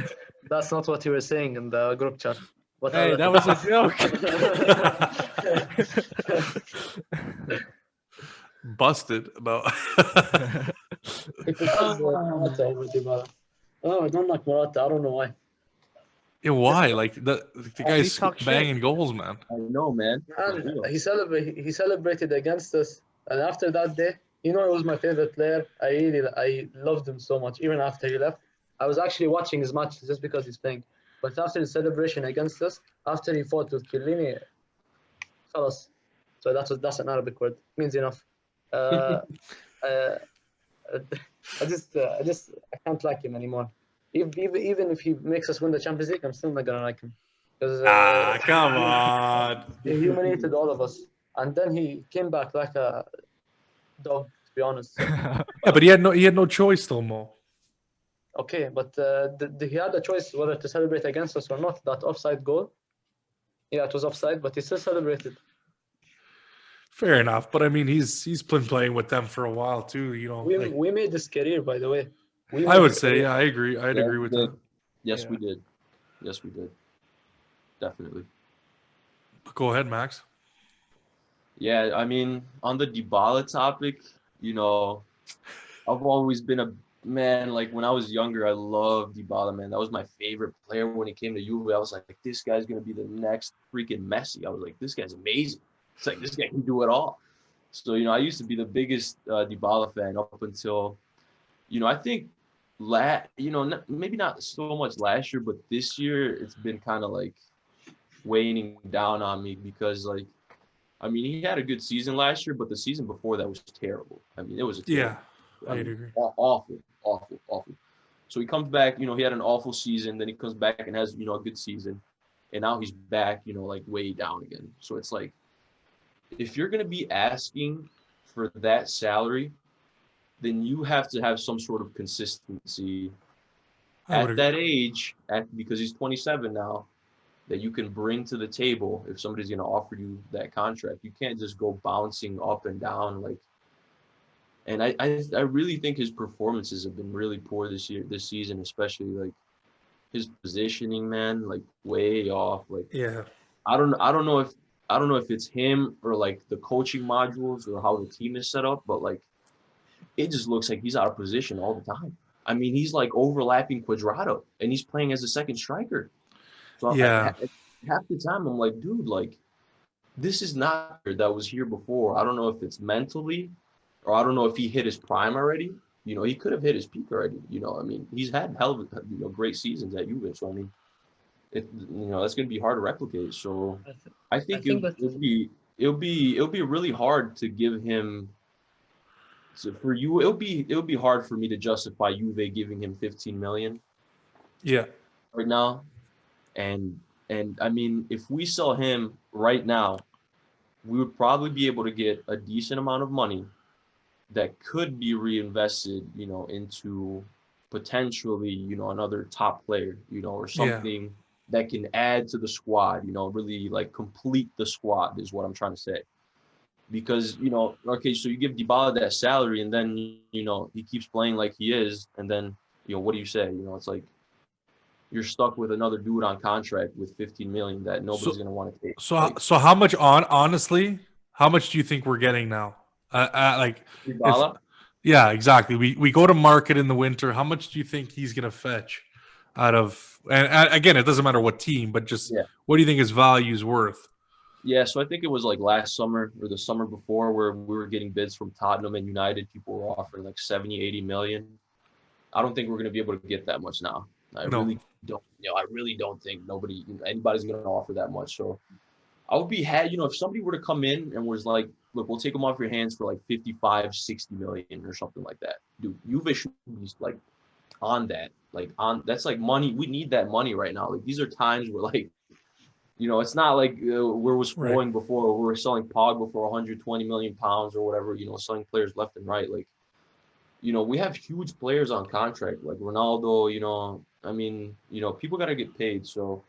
That's not what you were saying in the group chat. But Hey, that was a joke. Busted. No. He prefers Morata over Dybala. Oh, I don't like Morata. I don't know why. Yeah, why? Like the guy's talk shit. banging goals, man. I know, man. And he celebrated against us, and after that day, he was my favorite player. I loved him so much. Even after he left, I was actually watching his match just because he's playing. But after the celebration against us, after he fought with Chiellini, خلاص. So that's an Arabic word. Means enough. I can't like him anymore. Even if he makes us win the Champions League, I'm still not gonna like him. Because Come on. he humiliated all of us, and then he came back like a dog. To be honest. Yeah, but he had no choice though, Mo. Okay, but he had a choice whether to celebrate against us or not. That offside goal. Yeah, it was offside, but he still celebrated. Fair enough, but I mean, he's been playing with them for a while too. We made this career, by the way. I would say, yeah, I agree. I'd agree with that. Yes, Yeah. we did. Yes, we did. Definitely. Go ahead, Max. Yeah, I mean, on the Dybala topic, I've always been a man. Like when I was younger, I loved Dybala, man. That was my favorite player when he came to Juve. I was like, this guy's gonna be the next freaking Messi. I was like, this guy's amazing. It's like this guy can do it all. So I used to be the biggest Dybala fan up until, I think, maybe not so much last year, but this year it's been kind of like waning down on me because he had a good season last year, but the season before that was terrible. I mean, it was a terrible, I'd agree. awful. So he comes back, he had an awful season, then he comes back and has, a good season. And now he's back, like way down again. So it's like, if you're going to be asking for that salary, then you have to have some sort of consistency at that age, because he's 27 now, that you can bring to the table if somebody's going to offer you that contract. You can't just go bouncing up and down. And I really think his performances have been really poor this season, especially like his positioning, man, like way off. Like, yeah, I don't know if it's him or like the coaching modules or how the team is set up, but like it just looks like he's out of position all the time. I mean, he's like overlapping Cuadrado and he's playing as a second striker. So yeah. half the time I'm like, dude, like this is not that was here before. I don't know if it's mentally, or I don't know if he hit his prime already. He could have hit his peak already. I mean, he's had hell of great seasons at Juve. So I mean, that's going to be hard to replicate. So I think it'll be really hard to give him. So for you, it'll be hard for me to justify Juve giving him 15 million. Yeah. Right now, and I mean, if we sell him right now, we would probably be able to get a decent amount of money that could be reinvested, into potentially, another top player, or something that can add to the squad, really like complete the squad is what I'm trying to say. Because, okay, so you give Dybala that salary and then, he keeps playing like he is. And then, what do you say? It's like you're stuck with another dude on contract with 15 million that nobody's going to want to take. So how much honestly, how much do you think we're getting now? Dybala? Yeah, exactly. We go to market in the winter. How much do you think he's going to fetch out of, and again, it doesn't matter what team, but just what do you think his value is worth? Yeah, so I think it was like last summer or the summer before where we were getting bids from Tottenham and United. People were offering like 70, 80 million. I don't think we're going to be able to get that much now. I really don't think anybody's going to offer that much. So I would be if somebody were to come in and was like, look, we'll take him off your hands for like 55, 60 million or something like that. Dude, Juve should be like on that. That's like money. We need that money right now. Like these are times where like, it's not like where it was flowing before, where we were selling Pogba for 120 million pounds or whatever, selling players left and right. Like, we have huge players on contract, like Ronaldo, people got to get paid. So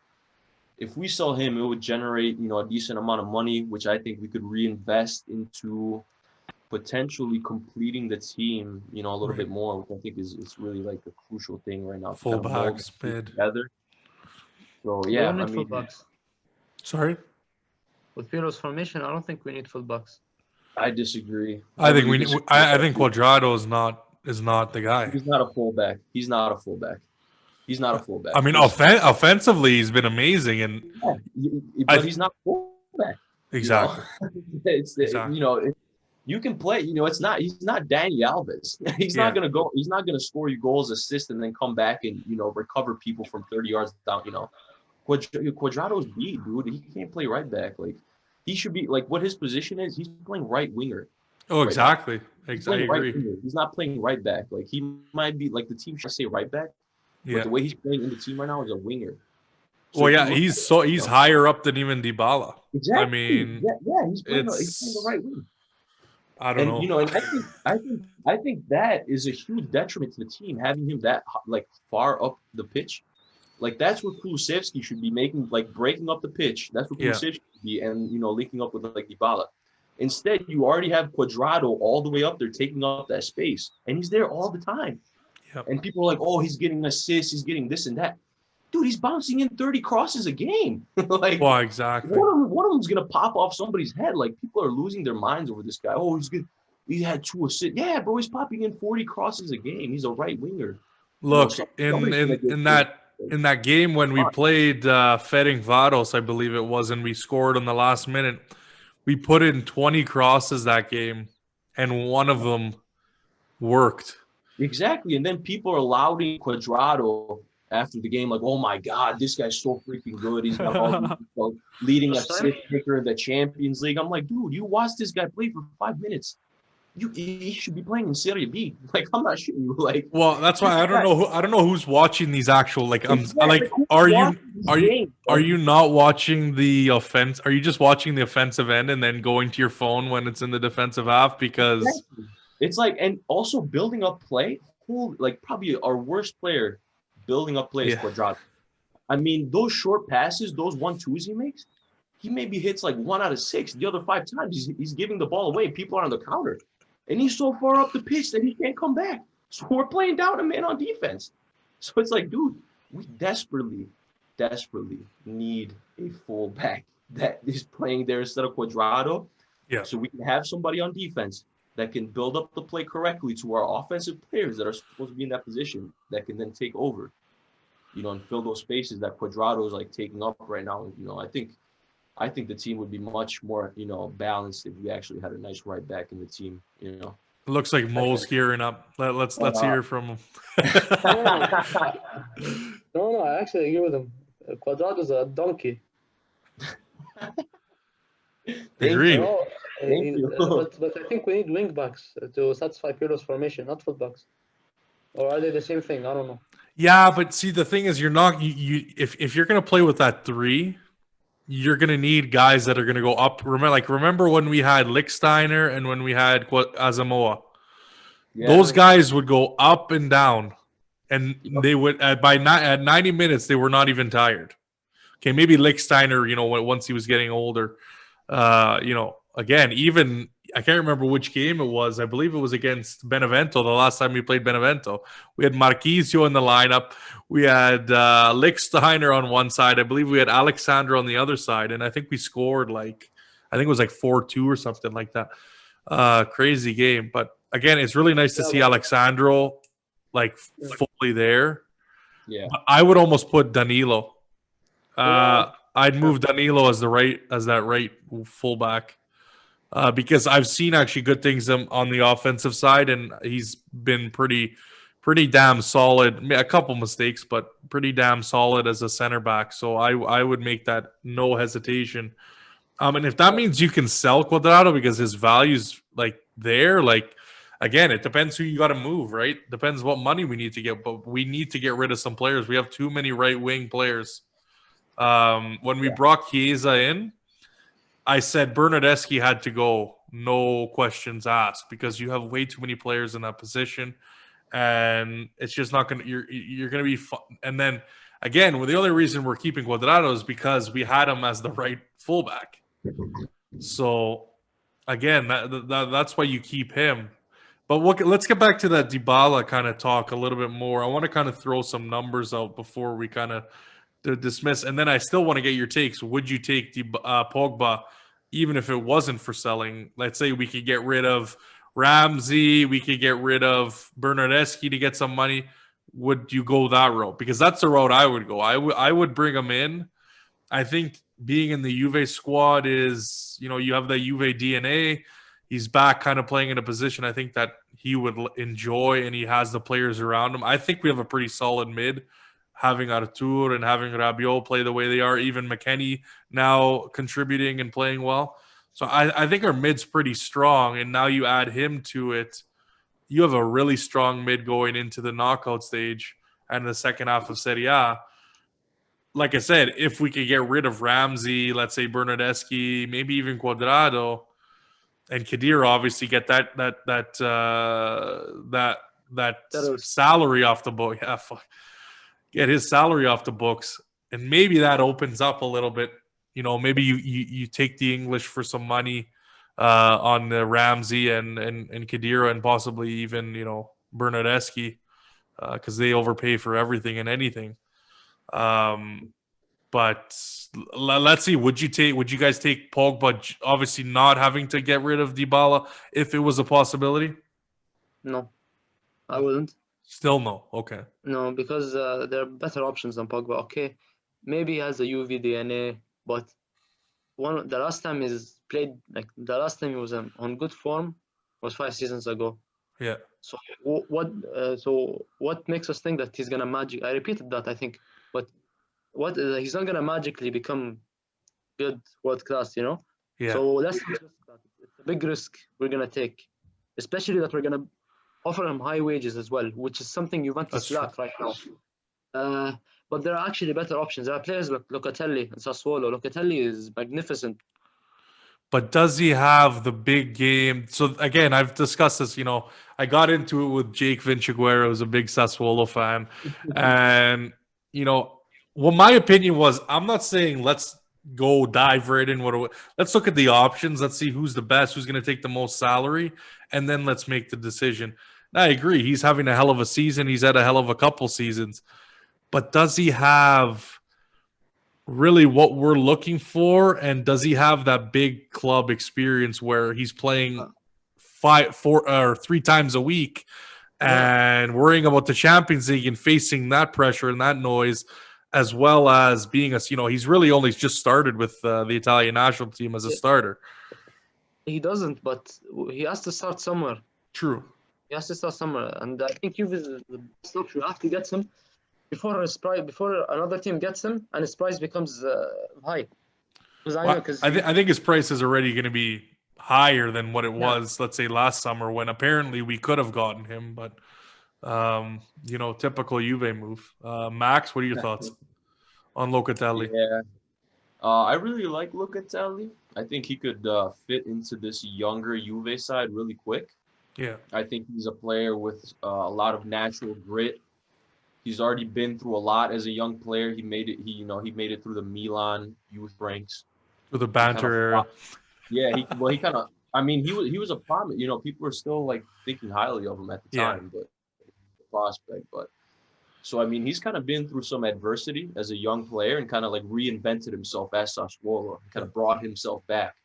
if we sell him, it would generate, a decent amount of money, which I think we could reinvest into potentially completing the team, a little bit more, which I think it's really like a crucial thing right now. Fullbacks, mid. Together. So, We yeah, don't need fullbacks. Sorry? With Pirlo's formation, I don't think we need fullbacks. I disagree. I think we need. I think Cuadrado is not the guy. He's not a fullback. He's not a fullback. I mean, offensively, he's been amazing, and but he's not a fullback. Exactly. You can play. He's not Danny Alves. He's not gonna go. He's not gonna score you goals, assist, and then come back and recover people from 30 yards down. Cuadrado's beat, dude. He can't play right back. Like he should be like what his position is. He's playing right winger. Oh, exactly. Exactly. I agree. He's not playing right back. Like he might be like the team should say right back. Yeah. But the way he's playing in the team right now is a winger. So well, yeah, he's higher up than even Dybala. Exactly. I mean, he's playing the right wing. I don't know. And I think that is a huge detriment to the team having him that like far up the pitch. Like that's what Kulusevski should be making, like breaking up the pitch. That's what Kulusevski should be, and linking up with like Dybala. Instead, you already have Cuadrado all the way up there taking up that space, and he's there all the time. Yep. And people are like, "Oh, he's getting assists, he's getting this and that." Dude, he's bouncing in 30 crosses a game. Like, well, exactly. One of them's gonna pop off somebody's head. Like people are losing their minds over this guy. Oh, he's good. He had 2 assists. Yeah, bro, he's popping in 40 crosses a game. He's a right winger. Look, in that game when we played Ferencváros, I believe it was, and we scored on the last minute, we put in 20 crosses that game, and one of them worked. Exactly, and then people are lauding Cuadrado after the game, like, "Oh my God, this guy's so freaking good. He's got all these leading assist taker in the Champions League." I'm like, dude, you watched this guy play for 5 minutes. He should be playing in Serie B. Like, I'm not shooting you. Like, well, that's why I don't know who's watching these actual are you not watching the offense? Are you just watching the offensive end and then going to your phone when it's in the defensive half? Because it's like, and also building up play. Like probably our worst player building up play is Cuadrado. I mean, those short passes, those 1-2s he makes, he maybe hits like 1 out of 6. The other 5 times he's giving the ball away. People are on the counter. And he's so far up the pitch that he can't come back. So we're playing down a man on defense. So it's like, dude, we desperately need a fullback that is playing there instead of Cuadrado. Yeah. So we can have somebody on defense that can build up the play correctly to our offensive players that are supposed to be in that position that can then take over, and fill those spaces that Cuadrado is like taking up right now. I think the team would be much more, balanced if we actually had a nice right back in the team, It looks like Mo's gearing up. Let's hear from him. No, I actually agree with him. Cuadrado's a donkey. Agree. But I think we need wing backs to satisfy Pirlo's formation, not fullbacks. Or are they the same thing? I don't know. Yeah, but see, the thing is, you're not if you're gonna play with that 3. You're gonna need guys that are gonna go up. Remember when we had Lichtsteiner and when we had Asamoah? Yeah. Those guys would go up and down, and they would at 90 minutes they were not even tired. Okay, maybe Lichtsteiner, once he was getting older, again, even I can't remember which game it was. I believe it was against Benevento. The last time we played Benevento, we had Marchisio in the lineup. We had Lichtsteiner on one side. I believe we had Alexander on the other side, and I think we scored I think it was 4-2 or something like that. Crazy game, but again, it's really nice to see Alexandro fully there. Yeah, but I would almost put Danilo. I'd move Danilo as that right fullback. Because I've seen actually good things on the offensive side, and he's been pretty damn solid. A couple mistakes, but pretty damn solid as a center back. So I would make that no hesitation And if that means you can sell Cuadrado because his value's like there, like again, it depends who you got to move, right? Depends what money we need to get, but we need to get rid of some players. We have too many right wing players. When we brought Chiesa in, I said Bernardeschi had to go, no questions asked, because you have way too many players in that position, and it's just not gonna. You're gonna be fun. And then again, well, the only reason we're keeping Cuadrado is because we had him as the right fullback. So again, that's why you keep him. But let's get back to that Dybala kind of talk a little bit more. I want to kind of throw some numbers out before we kind of dismiss, and then I still want to get your takes. Would you take Pogba, even if it wasn't for selling? Let's say we could get rid of Ramsey, we could get rid of Bernardeschi to get some money. Would you go that route? Because that's the route I would go. I would bring him in. I think being in the Juve squad is, you have the Juve DNA. He's back kind of playing in a position I think that he would enjoy, and he has the players around him. I think we have a pretty solid mid, having Artur and having Rabiot play the way they are, even McKennie now contributing and playing well. So I think our mid's pretty strong, and now you add him to it. You have a really strong mid going into the knockout stage and the second half of Serie A. Like I said, if we could get rid of Ramsey, let's say Bernardeschi, maybe even Cuadrado, and Khedira, obviously get that salary off the book. Yeah, get his salary off the books, and maybe that opens up a little bit. Maybe you take the English for some money on the Ramsey and Khedira, and possibly even Bernardeschi, because they overpay for everything and anything. But let's see. Would you guys take Pogba? Obviously, not having to get rid of Dybala if it was a possibility. No, I wouldn't. Still no. Okay. No, because there are better options than Pogba. Okay, maybe he has a UV DNA, but the last time he was on good form was 5 seasons ago. Yeah. So what makes us think that he's gonna magic? I repeated that, I think, but he's not gonna magically become good, world class, Yeah. So let's not risk that. It's a big risk we're gonna take, especially that we're gonna offer him high wages as well, which is something Juventus lack right now. But there are actually better options. There are players like Locatelli and Sassuolo. Locatelli is magnificent. But does he have the big game? So again, I've discussed this. I got into it with Jake Vinciaguerra, who's a big Sassuolo fan, and what my opinion was, I'm not saying let's go dive right in. Let's look at the options. Let's see who's the best, who's going to take the most salary, and then let's make the decision. And I agree. He's having a hell of a season. He's had a hell of a couple seasons. But does he have really what we're looking for? And does he have that big club experience where he's playing 3 times a week and worrying about the Champions League and facing that pressure and that noise, as well as being he's really only just started with the Italian national team as a starter. He doesn't, but he has to start somewhere. True. He has to start somewhere, and I think Juve is the best option. You have to get him before another team gets him, and his price becomes high. I think his price is already going to be higher than what it was, let's say, last summer, when apparently we could have gotten him, but typical Juve move. Max, what are your thoughts on Locatelli? Yeah, I really like Locatelli. I think he could fit into this younger Juve side really quick. Yeah, I think he's a player with a lot of natural grit. He's already been through a lot as a young player. He made it. He made it through the Milan youth ranks. Through the banter era. Yeah, he kind of. I mean, he was a prominent. People were still like thinking highly of him at the time, but prospect. But so I mean, he's kind of been through some adversity as a young player and kind of like reinvented himself as Sassuolo. Kind of brought himself back,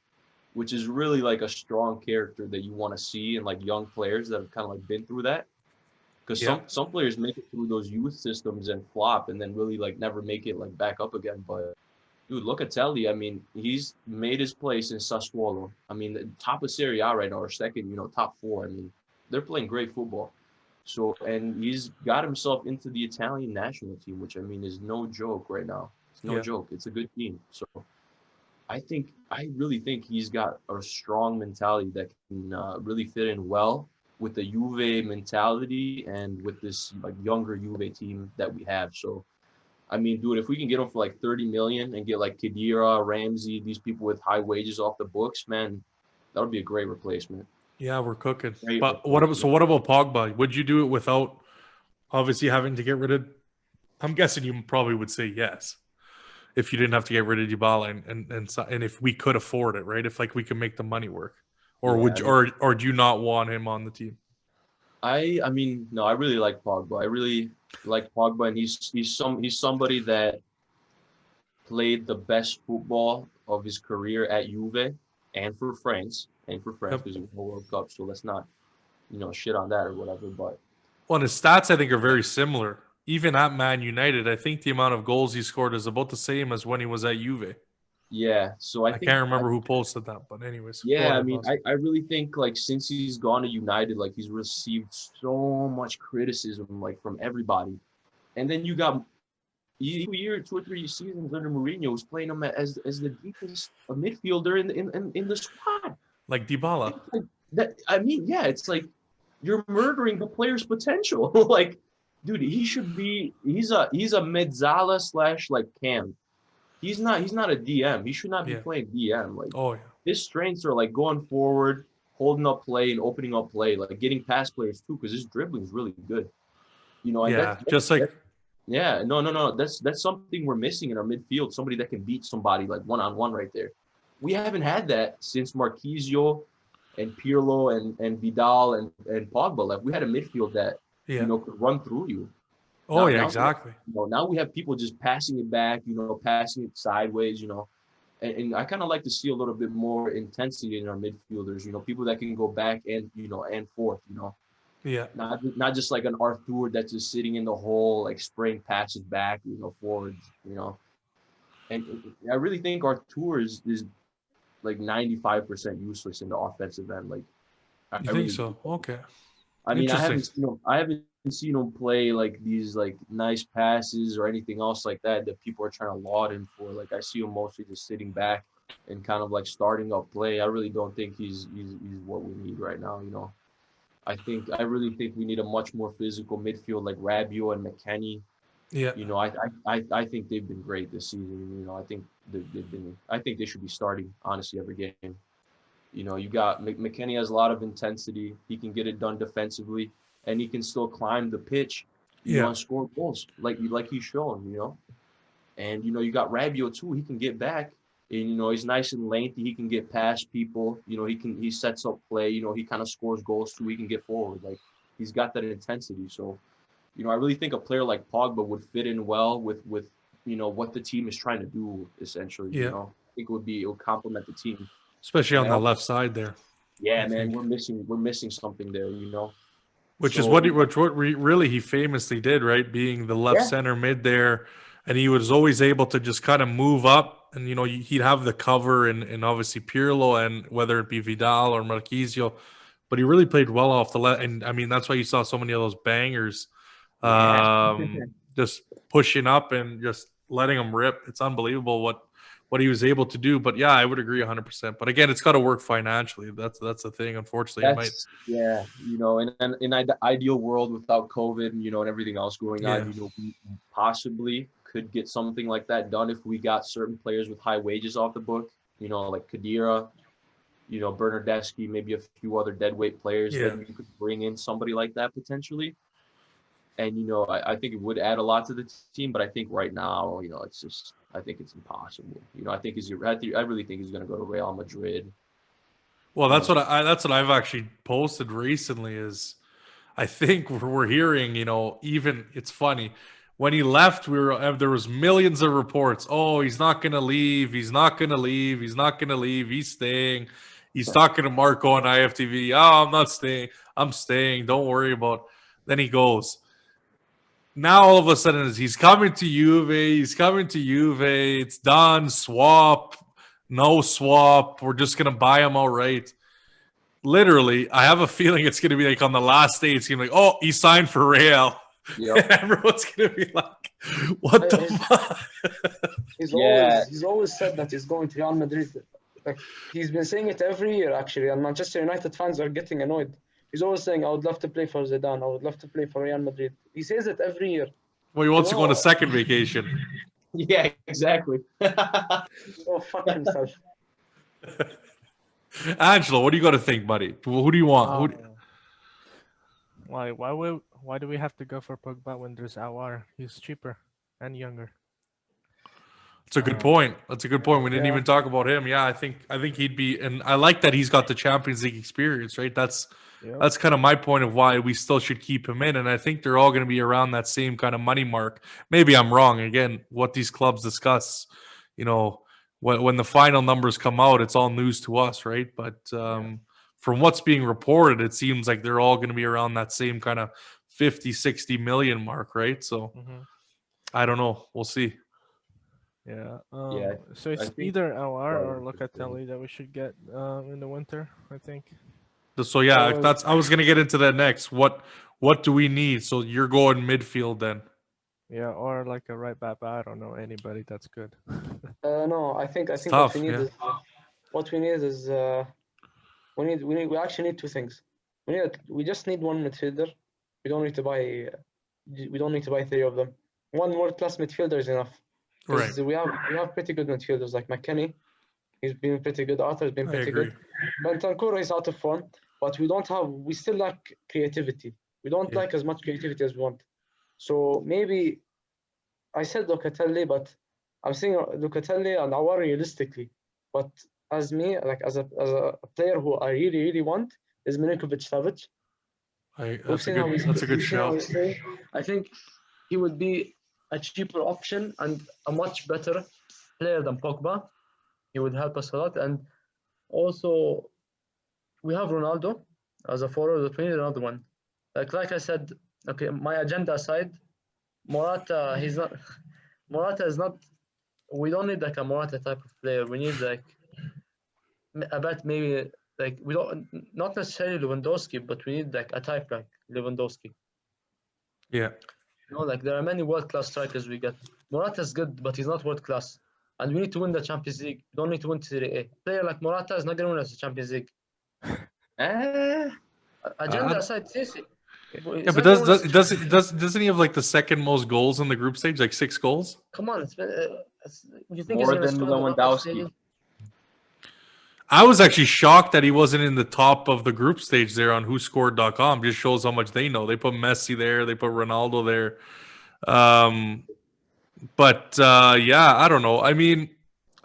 which is really like a strong character that you want to see in like young players that have kind of like been through that. Because some players make it through those youth systems and flop and then really like never make it like back up again. But dude, Locatelli, I mean, he's made his place in Sassuolo. I mean, the top of Serie A right now, or second, top 4. I mean, they're playing great football. So, and he's got himself into the Italian national team, which I mean is no joke right now. It's no joke. It's a good team. So I really think he's got a strong mentality that can really fit in well with the Juve mentality and with this like younger Juve team that we have. So, I mean, dude, if we can get him for like 30 million and get like Khedira, Ramsey, these people with high wages off the books, man, that would be a great replacement. Yeah, we're cooking. Great But what about Pogba? Would you do it without obviously having to get rid of? I'm guessing you probably would say yes if you didn't have to get rid of Dybala and if we could afford it, right? If like we could make the money work, or Yeah, would you, or do you not want him on the team? I mean, no, I really like Pogba. I really like Pogba, and he's somebody that played the best football of his career at Juve and for France because it was the World Cup. So let's not, shit on that or whatever. But Well, and his stats I think are very similar. Even at Man United, I think the amount of goals he scored is about the same as when he was at Juve. yeah, so I can't remember who posted that, but anyways. Yeah, ahead, I mean, boss. I really think like since he's gone to United, like he's received so much criticism like from everybody, and then you got 2 or 3 seasons under Mourinho was playing him as the deepest midfielder in the squad. Like Dybala. Like, that I mean, yeah, it's like you're murdering the player's potential. Like, dude, he's a mezzala / like Cam. He's not a DM. He should not be playing DM. Like, Oh yeah. his strengths are like going forward, holding up play, and opening up play, like getting past players too, because his dribbling is really good. And that's something we're missing in our midfield. Somebody that can beat somebody like one-on-one right there. We haven't had that since Marquisio and Pirlo and Vidal and Pogba left. We had a midfield that could run through you. Oh, now exactly. Now we have people just passing it back, passing it sideways, and I kind of like to see a little bit more intensity in our midfielders, people that can go back and forth, Yeah. Not just like an Arthur that's just sitting in the hole, like spraying passes back, forwards, And I really think Arthur is like 95% useless in the offensive end. Like, You think so? Okay. I mean, I haven't seen him play like these like nice passes or anything else like that people are trying to laud him for. Like, I see him mostly just sitting back and kind of like starting up play. I really don't think he's what we need right now. I really think we need a much more physical midfield like Rabiot and McKennie. Yeah. I think they've been great this season. I think they should be starting honestly every game. You got McKennie has a lot of intensity. He can get it done defensively, and he can still climb the pitch, and score goals like he's shown, And you got Rabiot too. He can get back, and he's nice and lengthy. He can get past people. He sets up play. He kind of scores goals too. He can get forward. Like, he's got that intensity. So, I really think a player like Pogba would fit in well with what the team is trying to do essentially. Yeah. I think it would complement the team. Especially on the left side there. Yeah, man, we're missing something there, Which is what really he famously did, right? Being the left center mid there, and he was always able to just kind of move up, and he'd have the cover and obviously Pirlo and whether it be Vidal or Marquisio, but he really played well off the left, and I mean that's why you saw so many of those bangers, just pushing up and just letting them rip. It's unbelievable what he was able to do. But yeah, I would agree 100%. But again, it's got to work financially. That's the thing. Unfortunately, in an ideal world without COVID, and everything else going on, we possibly could get something like that done if we got certain players with high wages off the book, like Khedira, Bernardeschi, maybe a few other deadweight players that you could bring in somebody like that potentially. And, I think it would add a lot to the team, but I think right now, it's just, I think it's impossible. I really think he's going to go to Real Madrid. Well, that's what I've actually posted recently is I think we're hearing, even it's funny when he left, there was millions of reports. Oh, he's not going to leave. He's not going to leave. He's not going to leave. He's staying. He's talking to Marco on IFTV. Oh, I'm not staying. I'm staying. Don't worry about it. Then he goes. Now all of a sudden he's coming to Juve. He's coming to Juve. It's done. Swap. No swap. We're just going to buy him outright. Literally, I have a feeling it's going to be like on the last day. It's going to be like, oh, he signed for Real. Yep. Everyone's going to be like, what the fuck? He's always said that he's going to Real Madrid. Like he's been saying it every year actually, and Manchester United fans are getting annoyed. He's always saying, "I would love to play for Zidane. I would love to play for Real Madrid." He says it every year. Well, he wants to go on a second vacation. Yeah, exactly. Oh, fuck himself. Angelo, what do you got to think, buddy? Who do you want? Why do we have to go for Pogba when there's Aouar? He's cheaper and younger. That's a good point. That's a good point. We didn't even talk about him. Yeah, I think he'd be, and I like that he's got the Champions League experience, right? That's kind of my point of why we still should keep him in. And I think they're all going to be around that same kind of money mark. Maybe I'm wrong. Again, what these clubs discuss, when the final numbers come out, it's all news to us, right? But from what's being reported, it seems like they're all going to be around that same kind of 50, 60 million mark, right? So I don't know. We'll see. Yeah. So it's either Aouar or Locatelli that we should get in the winter, I think. So yeah, I was gonna get into that next. What do we need? So you're going midfield then? Yeah, or like a right back. I don't know anybody that's good. No, I think tough, what we need is we actually need two things. We just need one midfielder. We don't need to buy three of them. One world-class midfielder is enough. Right. We have pretty good midfielders like McKennie. He's been pretty good. Arthur's been pretty good. Bentancur is out of form, but we still lack creativity. We don't like as much creativity as we want. So maybe I said Locatelli, but I'm saying Locatelli and Aouar realistically. But as me, like as a player who I really, really want is Milinkovic-Savic. That's a good show. I think he would be a cheaper option and a much better player than Pogba. He would help us a lot. And also, we have Ronaldo as a forward, but we need another one. Like I said, okay, my agenda aside, Morata is not. We don't need like a Morata type of player. We need like I bet maybe like we don't not necessarily Lewandowski, but we need like a type like Lewandowski. Yeah. Like there are many world-class strikers we get. Morata's good, but he's not world-class. And we need to win the Champions League. We don't need to win Serie A. A player like Morata is not going to win us the Champions League. Agenda aside, seriously. Yeah, but doesn't he have like the second most goals in the group stage, like 6 goals? Come on, you think more than Lewandowski? I was actually shocked that he wasn't in the top of the group stage there on WhoScored.com. Just shows how much they know. They put Messi there. They put Ronaldo there. But I don't know. I mean,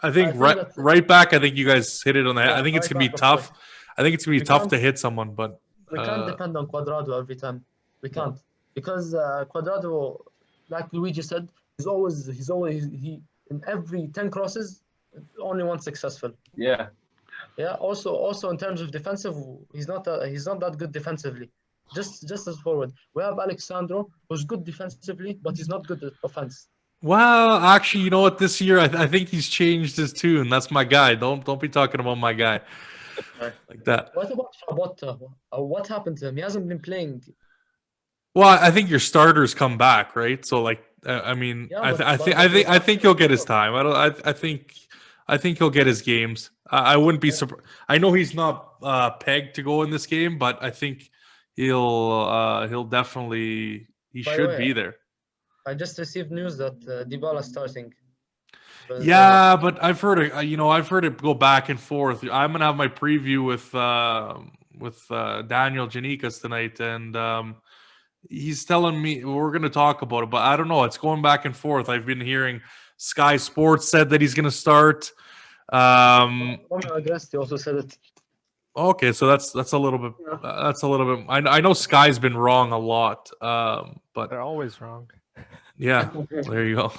I think right back, I think you guys hit it on the head. I think it's going to be tough. I think it's going to be tough to hit someone, but we can't depend on Cuadrado every time. We can't. Because Cuadrado, like Luigi said, he in every 10 crosses, only one successful. Yeah. Yeah. Also in terms of defensive, he's not that good defensively. Just as forward, we have Alexandro, who's good defensively, but he's not good at offense. Well, actually, you know what? This year, I think he's changed his tune. That's my guy. Don't be talking about my guy like that. What about Shabota? What happened to him? He hasn't been playing. Well, I think your starters come back, right? So, like, I mean, I think he'll get his time. I think he'll get his games. I wouldn't be surprised. I know he's not pegged to go in this game, but I think he'll definitely should be there. I just received news that Dybala starting. But I've heard it go back and forth. I'm gonna have my preview with Daniel Janikas tonight, and he's telling me we're gonna talk about it, but I don't know. It's going back and forth. I've been hearing Sky Sports said that he's gonna start. Grazie also said it. Okay, so that's a little bit. That's a little bit. I know Sky's been wrong a lot, but they're always wrong. Yeah, there you go.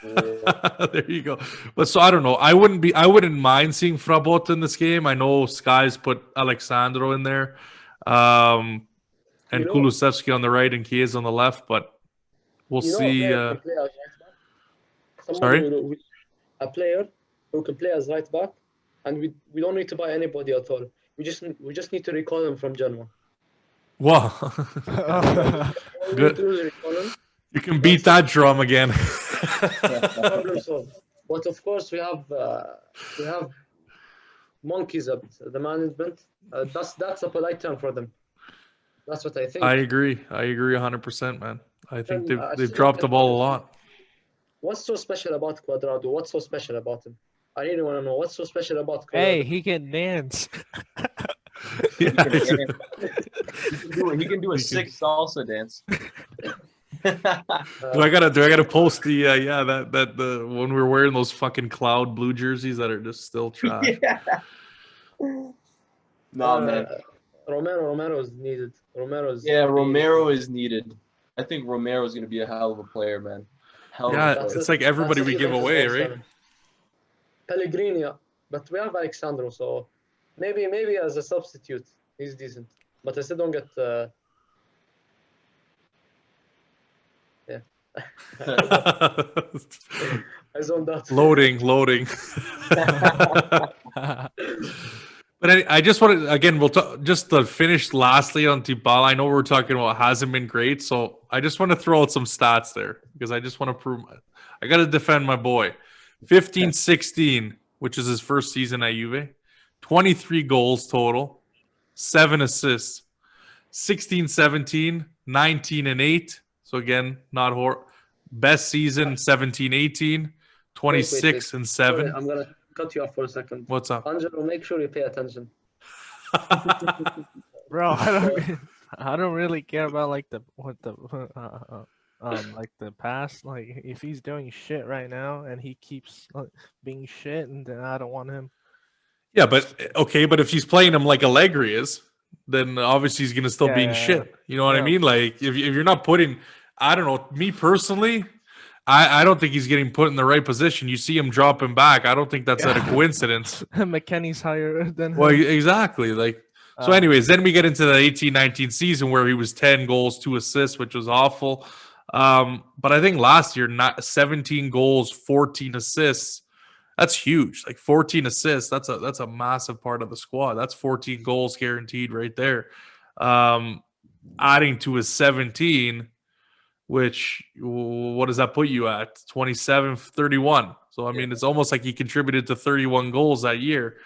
There you go. But so I don't know. I wouldn't mind seeing Frabot in this game. I know Sky's put Alexandro in there, and Kulusevski on the right and Chiesa on the left. But we'll see. Sorry, a player who can play as right back, and we don't need to buy anybody at all. We just need to recall him from Genoa. Wow. Good. You can beat that drum again. Problem solved. But of course, we have monkeys at the management. That's a polite term for them. That's what I think. I agree 100%, man. I think And they've dropped the ball a lot. What's so special about Cuadrado? What's so special about him? I really want to know what's so special about Cuadrado. Hey, he can dance. He can do a sick salsa dance. Do I gotta post the the when we were wearing those fucking cloud blue jerseys that are just still trash? No, man. Romero is needed. Romero is needed. I think Romero is going to be a hell of a player, man. It's like everybody we give away, right? Pellegrini, but we have Alexandro, so maybe as a substitute he's decent. But I still don't get. I zoned out. Loading. But I just want to, again, we'll talk, just to finish lastly on Dybala. I know we're talking about hasn't been great, so I just want to throw out some stats there because I just want to prove I got to defend my boy. 15-16, which is his first season at Juve, 23 goals total, 7 assists. 16-17, 19-8. So again, not horrible. Best season 17-18, 26-7. Sorry, I'm gonna cut you off for a second. What's up? Angelo, make sure you pay attention. Bro, I don't really care about like the past. Like if he's doing shit right now and he keeps being shit, and then I don't want him. Yeah, but if he's playing him like Allegri is, then obviously he's gonna still be in shit. You know what I mean? Like if you're not putting, I don't know, me personally, I don't think he's getting put in the right position. You see him dropping back. I don't think that's a coincidence. McKennie's higher than him. Well, exactly. Like so. Anyways, then we get into the 18-19 season where he was 10 goals, 2 assists, which was awful. But I think last year, 17 goals, 14 assists. That's huge. Like 14 assists. That's a massive part of the squad. That's 14 goals guaranteed right there. Adding to his 17, which what does that put you at? 27, 31. So I mean, it's almost like he contributed to 31 goals that year.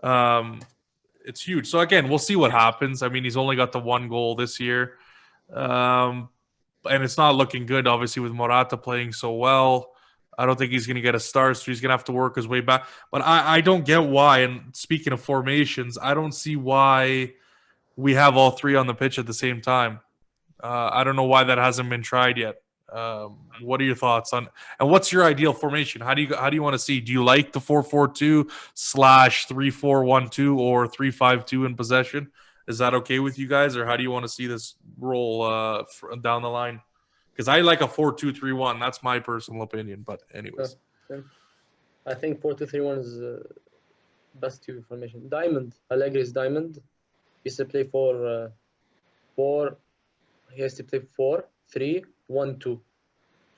It's huge. So again, we'll see what happens. I mean, he's only got the 1 goal this year. And it's not looking good, obviously, with Morata playing so well. I don't think he's going to get a start, so he's going to have to work his way back. But I don't get why, and speaking of formations, I don't see why we have all three on the pitch at the same time. I don't know why that hasn't been tried yet. What are your thoughts on, and what's your ideal formation? How do you want to see? Do you like the 4-4-2 / 3-4-1-2 or 3-5-2 in possession? Is that okay with you guys, or how do you want to see this roll down the line? Because I like a 4-2-3-1. That's my personal opinion. But anyways, I think 4-2-3-1 is best two formation. Diamond, Allegri's diamond. He used to play He has to play 4-3-1-2.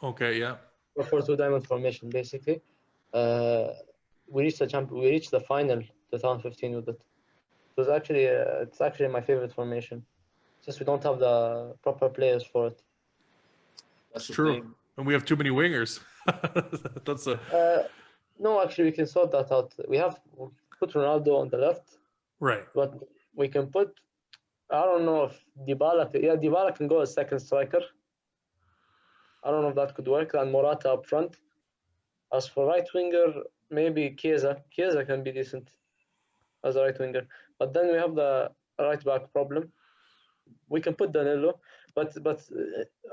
Okay, yeah. 4-4-2 diamond formation, basically. We reached the final 2015 with it. It's actually my favorite formation. Just we don't have the proper players for it. That's true. And we have too many wingers. No, actually, we can sort that out. We put Ronaldo on the left. Right. But we can put, I don't know if Dybala can go as second striker. I don't know if that could work. And Morata up front. As for right winger, maybe Chiesa. Chiesa can be decent as a right winger. But then we have the right back problem. We can put Danilo. But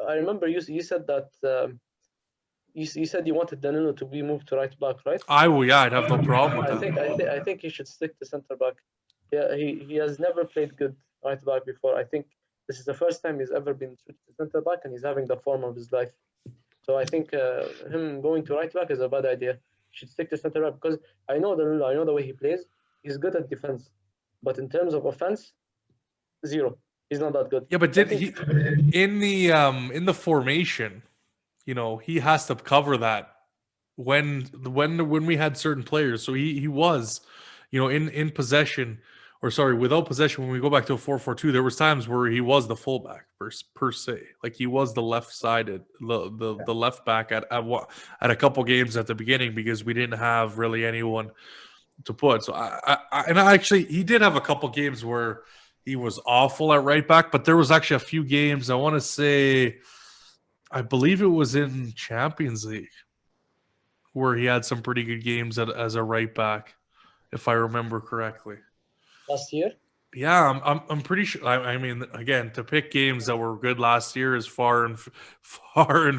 I remember you said that you said you wanted Danilo to be moved to right back, right? I'd have no problem with that. I think he should stick to centre back. Yeah, he has never played good right back before. I think this is the first time he's ever been switched to centre back, and he's having the form of his life. So I think him going to right back is a bad idea. He should stick to centre back because I know Danilo. I know the way he plays. He's good at defense, but in terms of offense, zero. He's not that good. Yeah, but in the formation, he has to cover that when we had certain players. So he was, in possession, without possession, when we go back to a 4-4-2, there was times where he was the fullback per se. Like he was the left-sided, the left back at a couple games at the beginning because we didn't have really anyone to put. So he did have a couple games where he was awful at right back, but there was actually a few games, I want to say, I believe it was in Champions League, where he had some pretty good games as a right back, if I remember correctly. Last year? Yeah, I'm pretty sure. I mean, again, to pick games that were good last year is far and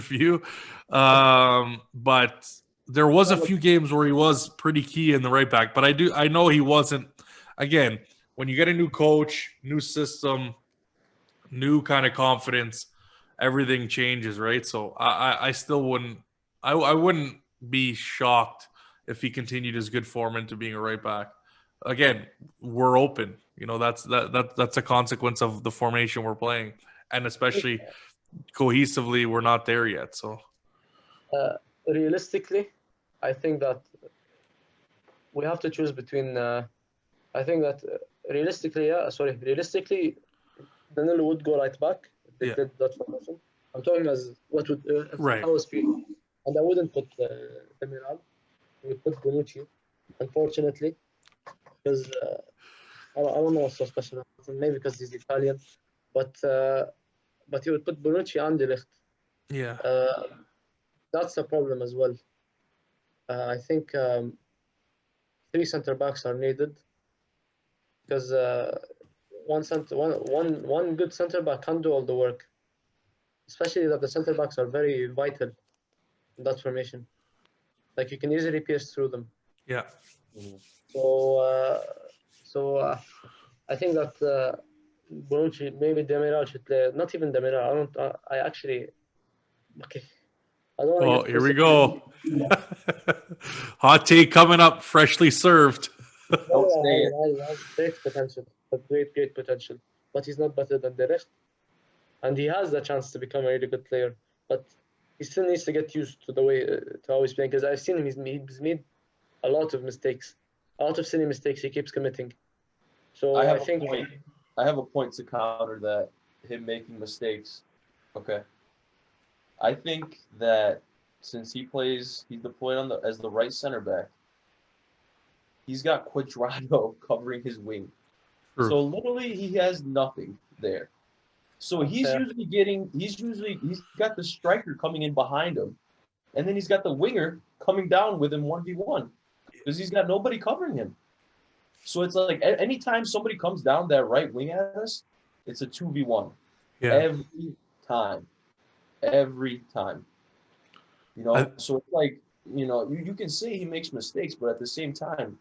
few. But there was a few games where he was pretty key in the right back. But I know he wasn't. Again, when you get a new coach, new system, new kind of confidence, everything changes, right? So I still wouldn't. I wouldn't be shocked if he continued his good form into being a right back. Again, we're open. You know, that's a consequence of the formation we're playing, and especially cohesively, we're not there yet. So, realistically, I think that we have to choose between. I think that realistically, Danilo would go right back if they did that formation. I'm talking as what would Right. I was feeling, and I wouldn't put Demiral. We would put Bonucci, unfortunately, because I don't know what's so special about him. Maybe because he's Italian, but he would put Bonucci and De Ligt. yeah. That's a problem as well. I think 3 center backs are needed because one good center back can do all the work, especially that the center backs are very vital in that formation. Like you can easily pierce through them. Yeah. So I think that Bonucci, maybe Demiral should play. Not even Demiral. I actually. Okay. I don't Oh, want to here we go. Hot take coming up, freshly served. Don't say it. Has great potential. Great potential. But he's not better than the rest. And he has the chance to become a really good player. But he still needs to get used to the way to how he's playing. Because I've seen him. He's made a lot of mistakes. A lot of silly mistakes. He keeps committing. So I think I have a point to counter that, him making mistakes. Okay. I think that since he's deployed as the right center back, he's got Cuadrado covering his wing. True. So literally he has nothing there. So he's got the striker coming in behind him, and then he's got the winger coming down with him 1v1 because he's got nobody covering him. So it's like anytime somebody comes down that right wing at us, it's a 2v1. Yeah. Every time. You know, so it's like, you know, you can say he makes mistakes, but at the same time,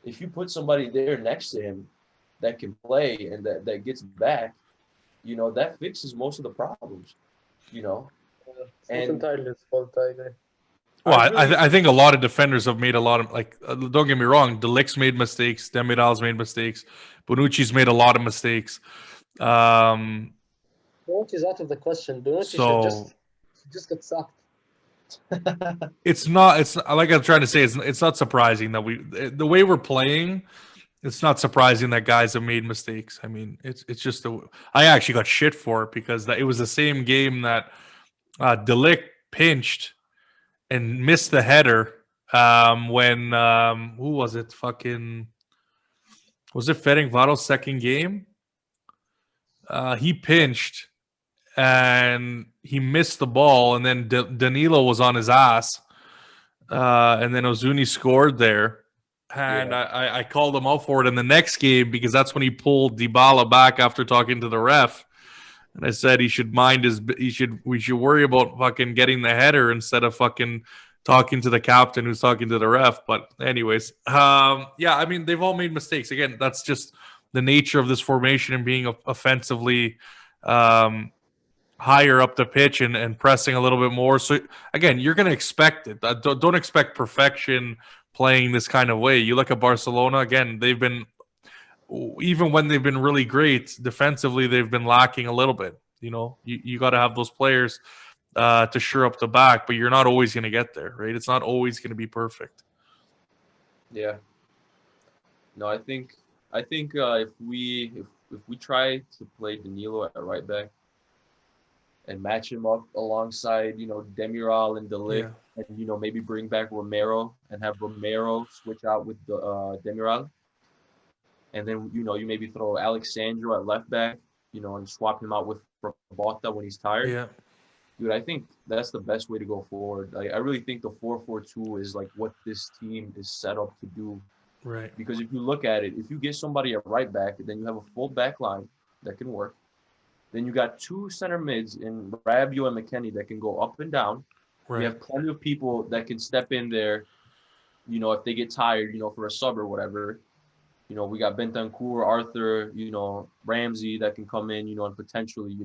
if you put somebody there next to him that can play and that gets back, you know, that fixes most of the problems, you know. it's entirely his fault, I agree. Well, I think a lot of defenders have made a lot of, like, don't get me wrong, De Ligt's made mistakes, Demiral's made mistakes, Bonucci's made a lot of mistakes. Bonucci's out of the question. Bonucci should just get sacked. It's not like I'm trying to say, it's not surprising that the way we're playing, it's not surprising that guys have made mistakes. I mean, it's just I actually got shit for it because it was the same game that De Ligt pinched and missed the header when who was it? Was it Ferencváros's second game? He pinched and he missed the ball, and then Danilo was on his ass, and then Ozuni scored there, and I called him out for it in the next game because that's when he pulled Dybala back after talking to the ref. And I said we should worry about fucking getting the header instead of fucking talking to the captain who's talking to the ref. But anyways, yeah, I mean, they've all made mistakes. Again, that's just the nature of this formation and being offensively higher up the pitch and pressing a little bit more. So again, you're going to expect it. Don't expect perfection playing this kind of way. You look at Barcelona, again, they've been, even when they've been really great defensively, they've been lacking a little bit. You know, you got to have those players to shore up the back, but you're not always going to get there, right? It's not always going to be perfect. Yeah. No, I think I think if we try to play Danilo at right back and match him up alongside, Demiral and De Ligt, and maybe bring back Romero and have Romero switch out with the Demiral, and then you maybe throw Alexandro at left back, and swap him out with Bota when he's tired. Yeah. Dude, I think that's the best way to go forward. Like, I really think the 4-4-2 is like what this team is set up to do. Right. Because if you look at it, if you get somebody at right back, then you have a full back line that can work. Then you got two center mids in Rabiot and McKennie that can go up and down. Right. We have plenty of people that can step in there, if they get tired, for a sub or whatever. We got Bentancur, Arthur, Ramsey that can come in, and potentially,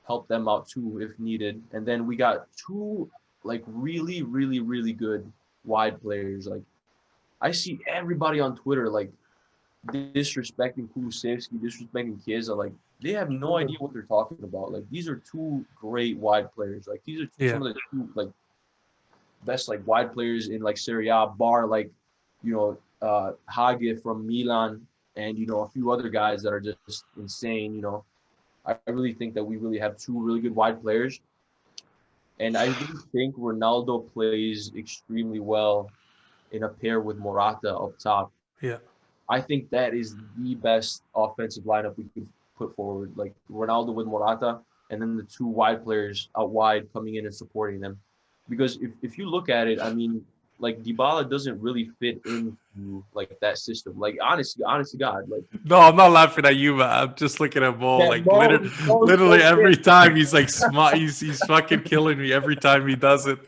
help them out too if needed. And then we got two like really, really, really good wide players. Like, I see everybody on Twitter like disrespecting Kulusevski, disrespecting Chiesa. Like, they have no idea what they're talking about. Like, these are two great wide players. Like, these are some of the two like best like wide players in like Serie A, bar like Hage from Milan and a few other guys that are just insane. I really think that we really have two really good wide players. And I really think Ronaldo plays extremely well in a pair with Morata up top. Yeah. I think that is the best offensive lineup we could put forward. Like, Ronaldo with Morata, and then the two wide players out wide coming in and supporting them. Because if you look at it, I mean, like, Dybala doesn't really fit into like that system. Like, honest to God, like. No, I'm not laughing at you, man. I'm just looking at Mo. Yeah, like, Mo, literally every time he's like smart. He's fucking killing me every time he does it.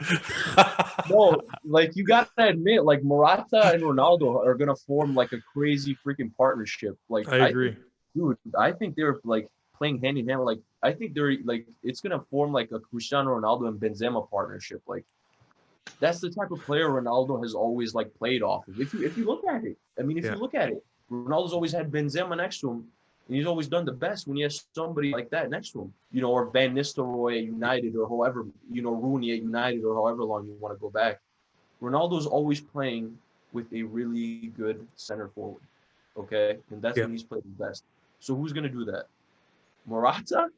No, like, you gotta admit, like, Morata and Ronaldo are gonna form like a crazy freaking partnership. Like, I agree, dude. I think they're like playing hand in hand. Like, I think they're like it's gonna form like a Cristiano Ronaldo and Benzema partnership. Like, that's the type of player Ronaldo has always like played off of. If you look at it, I mean, if you look at it, Ronaldo's always had Benzema next to him, and he's always done the best when he has somebody like that next to him. Or Van Nistelrooy at United, or however, Rooney at United, or however long you want to go back. Ronaldo's always playing with a really good center forward, okay, and that's when he's played the best. So who's gonna do that? Morata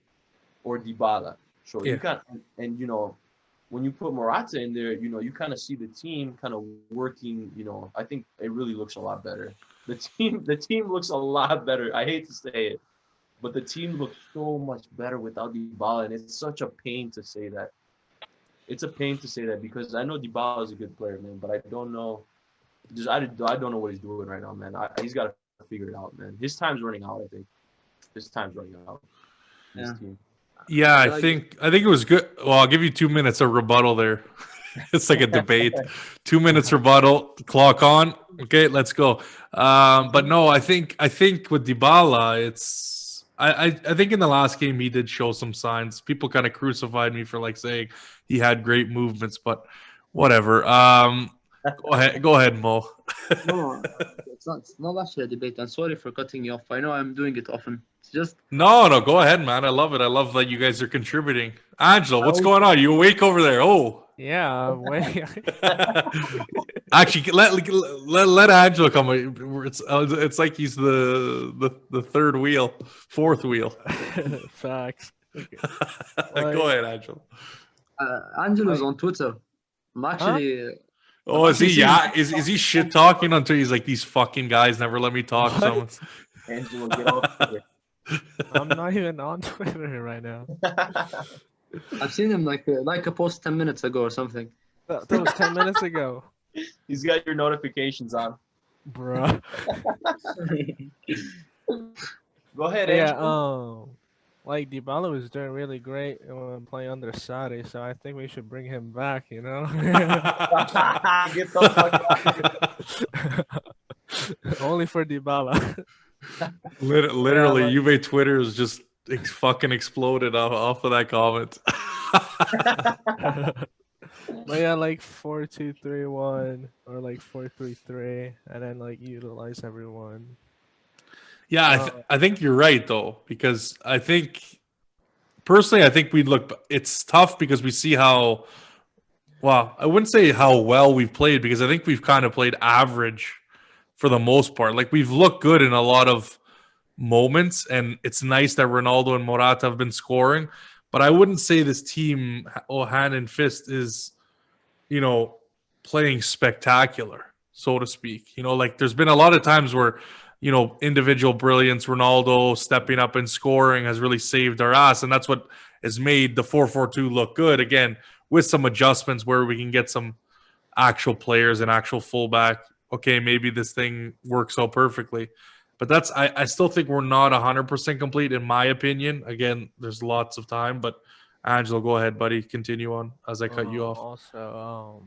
or Dybala? So you got, and when you put Morata in there, you kind of see the team kind of working. I think it really looks a lot better. The team looks a lot better. I hate to say it, but the team looks so much better without Dybala, and it's such a pain to say that. It's a pain to say that because I know Dybala is a good player, man, but I don't know. I don't know what he's doing right now, man. He's got to figure it out, man. His time's running out. I think his time's running out. His team. Yeah, I think it was good. Well, I'll give you 2 minutes of rebuttal there. It's like a debate. 2 minutes rebuttal. Clock on. Okay, let's go. But no, I think with Dybala, it's I think in the last game he did show some signs. People kind of crucified me for like saying he had great movements, but whatever. Go ahead, Mo. No, it's not actually a debate. I'm sorry for cutting you off. I know I'm doing it often. It's just No, go ahead, man. I love it. I love that you guys are contributing. Angelo, what's going on? You awake over there? Oh. Yeah, Actually, let Angelo come. It's like he's the third wheel, fourth wheel. Facts. Go ahead, Angelo. Angelo's on Twitter. I'm actually. Oh, is he? Yeah, is he shit talking until he's like, these fucking guys never let me talk? Someone. Angelo, get off Twitter. I'm not even on Twitter right now. I've seen him like a post 10 minutes ago or something. That was 10 minutes ago. He's got your notifications on. Bruh. Go ahead, Angelo. Like, Dybala was doing really great playing under Sarri, so I think we should bring him back, Get the fuck out. Only for Dybala. Literally, Juve Twitter is just fucking exploded off of that comment. But yeah, like 4-2-3-1 or like 4-3-3, and then like utilize everyone. Yeah, I think you're right though, because I think personally, we look. It's tough because we see how. Well, I wouldn't say how well we've played because I think we've kind of played average for the most part. Like we've looked good in a lot of moments, and it's nice that Ronaldo and Morata have been scoring. But I wouldn't say this team, hand and fist, is playing spectacular, so to speak. Like there's been a lot of times where individual brilliance, Ronaldo stepping up and scoring has really saved our ass, and that's what has made the 4-4-2 look good again, with some adjustments where we can get some actual players and actual fullback. Okay, maybe this thing works out perfectly, but I still think we're not 100% complete in my opinion. Again, there's lots of time, but Angelo, go ahead, buddy. Continue on as I cut you off. Also,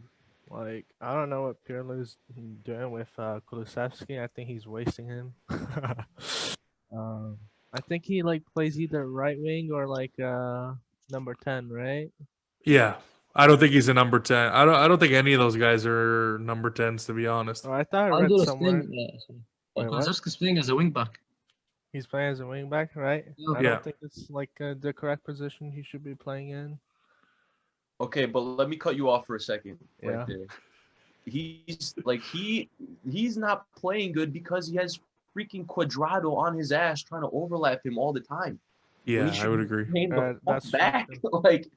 like I don't know what Pirlo's doing with Kulusevski. I think he's wasting him. I think he like plays either right wing or like number 10, right? Yeah, I don't think he's a number 10. I don't think any of those guys are number 10s, to be honest. Oh, I thought I read Andor is somewhere. playing. Wait, what? Kulusevski's playing as a wing back. He's playing as a wing back, right? Yeah. I Yeah. don't think it's like the correct position he should be playing in. Okay, but let me cut you off for a second Yeah. right there. He's like he's not playing good because he has freaking Cuadrado on his ass trying to overlap him all the time. Yeah, I would agree. Playing the That's fuck true, back. too. Like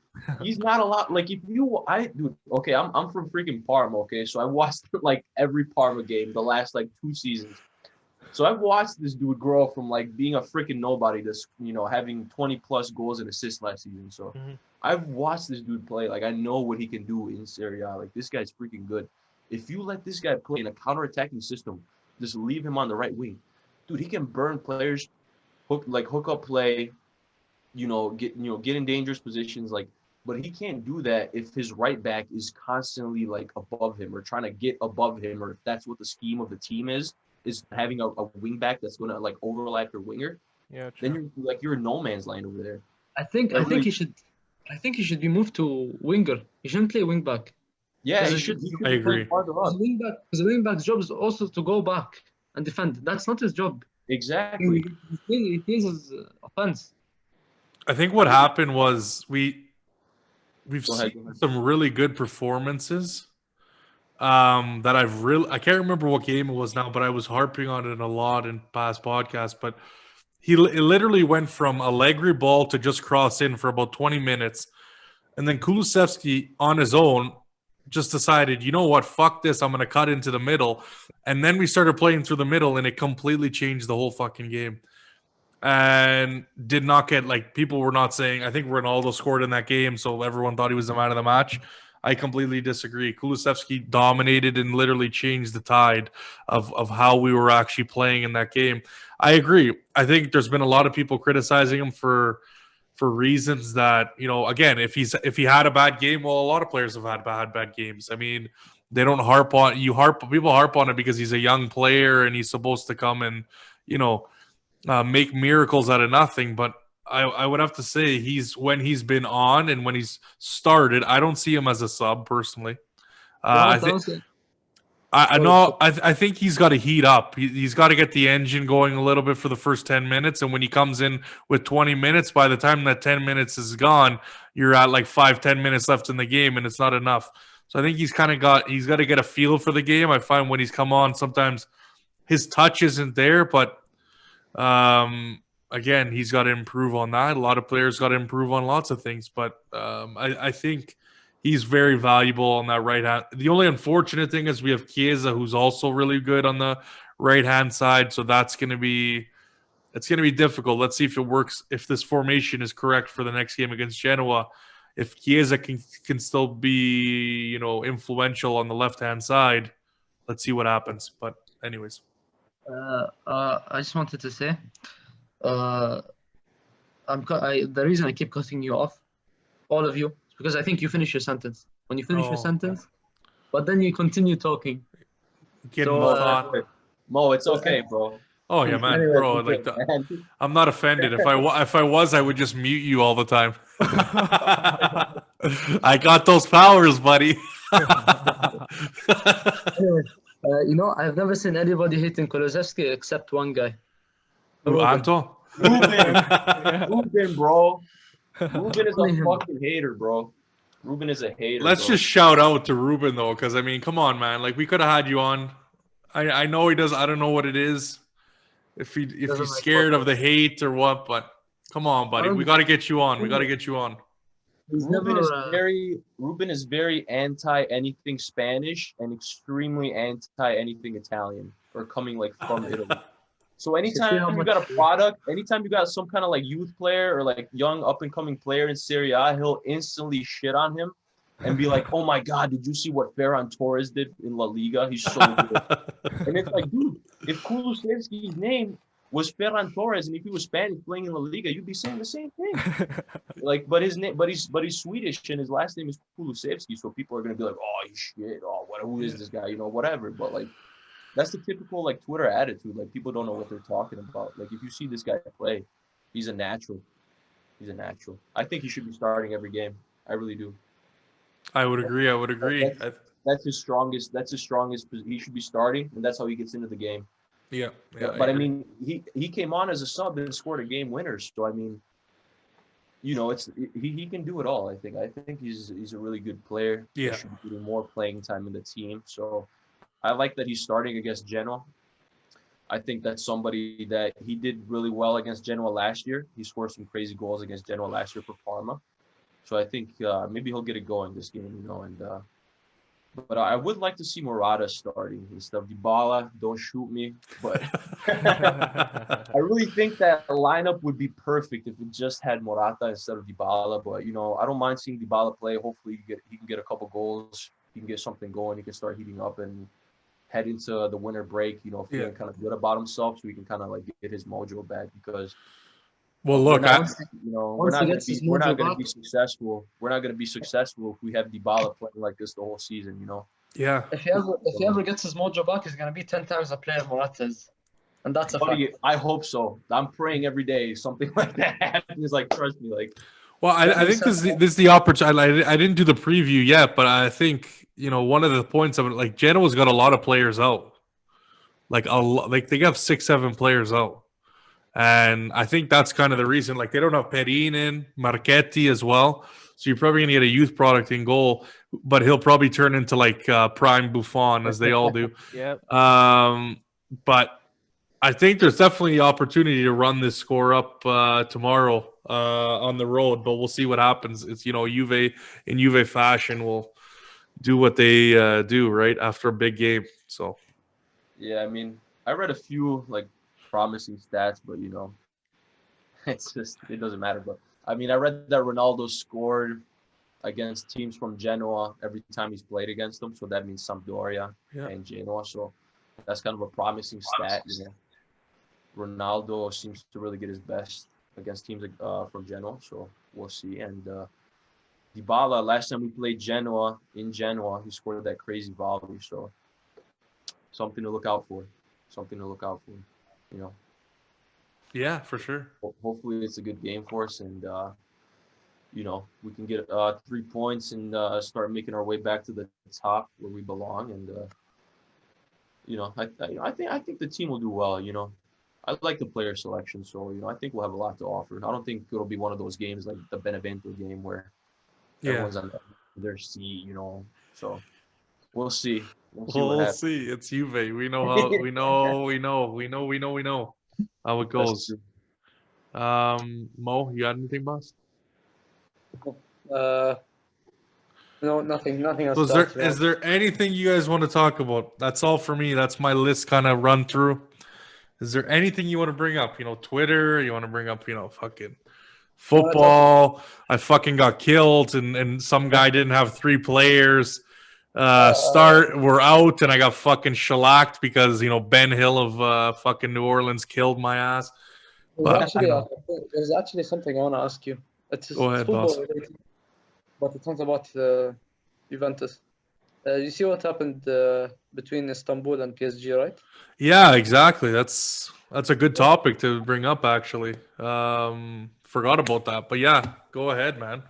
he's not allowed. Like dude. Okay, I'm from freaking Parma. Okay, so I watched like every Parma game the last like 2 seasons. So I've watched this dude grow from like being a freaking nobody to having 20 plus goals and assists last season. So Mhm. I've watched this dude play. Like I know what he can do in Serie A. Like this guy's freaking good. If you let this guy play in a counter-attacking system, just leave him on the right wing, dude. He can burn players, hook up play, get in dangerous positions. Like, but he can't do that if his right back is constantly like above him or trying to get above him, or if that's what the scheme of the team is having a wing back that's gonna like overlap your winger. Yeah, true. Then you're in no man's land over there. I think he should be moved to winger. He shouldn't play wing back. Yeah, Because he should I agree. play farther up. The wing back's job is also to go back and defend. That's not his job. Exactly. He plays his offense. I think what happened was we've Go ahead, seen some really good performances. That I can't remember what game it was now, but I was harping on it a lot in past podcasts. But it literally went from Allegri ball to just cross in for about 20 minutes, and then Kulusevski on his own just decided, you know what, fuck this, I'm gonna cut into the middle, and then we started playing through the middle, and it completely changed the whole fucking game. And did not get, like, people were not saying, I think Ronaldo scored in that game, so everyone thought he was the man of the match. I completely disagree. Kulusevski dominated and literally changed the tide of how we were actually playing in that game. I agree. I think there's been a lot of people criticizing him for reasons that, again, if he had a bad game, well, a lot of players have had bad games. I mean, they don't people harp on it because he's a young player and he's supposed to come and, make miracles out of nothing. But I would have to say when he's been on and when he's started, I don't see him as a sub personally. I think he's got to heat up. He's got to get the engine going a little bit for the first 10 minutes. And when he comes in with 20 minutes, by the time that 10 minutes is gone, you're at like 5-10 minutes left in the game, and it's not enough. So I think he's got to get a feel for the game. I find when he's come on, sometimes his touch isn't there, but again, he's got to improve on that. A lot of players got to improve on lots of things, but I think he's very valuable on that right hand. The only unfortunate thing is we have Chiesa, who's also really good on the right hand side, so it's going to be difficult. Let's see if it works. If this formation is correct for the next game against Genoa, if Chiesa can still be influential on the left hand side, let's see what happens. But anyways. I just wanted to say, the reason I keep cutting you off, all of you, is because I think you finish your sentence. When you finish your sentence, but then you continue talking. Mo, it's okay, bro. Oh yeah, man, bro. Like, I'm not offended. If I was, I would just mute you all the time. I got those powers, buddy. Anyway, I've never seen anybody hating Kulusevski except one guy. Anto? Ruben, bro. Ruben is a fucking hater, bro. Ruben is a hater. Let's just shout out to Ruben though, because I mean, come on, man. Like we could have had you on I know he does. I don't know what it is. If he's Doesn't like scared of football. the hate or what, but come on, buddy. We got to get you on. We got to get you on. He's Ruben never. is very anti anything Spanish and extremely anti anything Italian or coming like from Italy. So anytime how you much- got a product, anytime you got some kind of like youth player or like young up and coming player in Serie A, he'll instantly shit on him and be like, "Oh my God, did you see what Ferran Torres did in La Liga? He's so good." And it's like, dude, if Kulusevski's name was Ferran Torres and if he was Spanish playing in La Liga, you'd be saying the same thing. Like, but his name, but he's Swedish and his last name is Kulusevski, so people are gonna be like, "Oh, he's shit. Oh, what? Who is this guy? You know, whatever." But like, that's the typical like Twitter attitude. Like, people don't know what they're talking about. Like, if you see this guy play, he's a natural. He's a natural. I think he should be starting every game. I really do. I would agree. I would agree. That's his strongest. That's his strongest. He should be starting, and that's how he gets into the game. Yeah. But I mean, he came on as a sub and scored a game winner. So I mean, you know, he can do it all. I think he's a really good player. Yeah. He should be getting more playing time in the team. So I like that he's starting against Genoa. I think that's somebody that he did really well against Genoa last year. He scored some crazy goals against Genoa last year for Parma. So I think maybe he'll get it going this game, you know. And but I would like to see Morata starting instead of Dybala. Don't shoot me, but I really think that lineup would be perfect if it just had Morata instead of Dybala. But you know, I don't mind seeing Dybala play. Hopefully, he can get a couple goals. He can get something going. He can start heating up and head into the winter break. You know, feeling kind of good about himself, so he can kind of like get his mojo back because. Well, look, we're not going to be successful. We're not going to be successful if we have Dybala playing like this the whole season. You know. Yeah. If he ever gets his mojo back, he's gonna be 10 times the player Morata is, and that's a fact. I hope so. I'm praying every day something like that happens. Like, trust me. Like, well, I think this is the opportunity. I didn't do the preview yet, but I think, you know, one of the points of it, like, Genoa's got a lot of players out. Like they have 6-7 players out. And I think that's kind of the reason. Like, they don't have Perin in, Marchetti as well. So you're probably going to get a youth product in goal, but he'll probably turn into like prime Buffon, as they all do. Yep. But I think there's definitely the opportunity to run this score up tomorrow on the road, but we'll see what happens. It's, you know, Juve in Juve fashion will do what they do right after a big game. So, yeah, I mean, I read a few like promising stats, but you know, it's just, it doesn't matter. But I mean, I read that Ronaldo scored against teams from Genoa every time he's played against them, so that means Sampdoria and Genoa. So that's kind of a promising stat. You know, Ronaldo seems to really get his best against teams from Genoa, so we'll see. And Dybala, last time we played Genoa in Genoa, he scored that crazy volley. So something to look out for. You know. yeah, for sure. Hopefully it's a good game for us, and you know, we can get 3 points and start making our way back to the top where we belong. And you know, I think the team will do well. You know, I like the player selection, so you know, I think we'll have a lot to offer. I don't think it'll be one of those games like the Benevento game where everyone's on their seat. You know, so we'll see. We'll see. It's Juve. We know how. we know how it goes. Mo, you got anything, boss? No, nothing else. So is there anything you guys want to talk about? That's all for me. That's my list kind of run through. Is there anything you want to bring up? You know, Twitter. You want to bring up, you know, fucking football. I fucking got killed, and some guy didn't have 3 players. We're out, and I got fucking shellacked because, you know, Ben Hill of fucking New Orleans killed my ass. There's actually something I want to ask you. It's football related, but it's not about Juventus. You see what happened between Istanbul and PSG, right? Yeah, exactly. That's a good topic to bring up, actually. Forgot about that, but yeah, go ahead, man.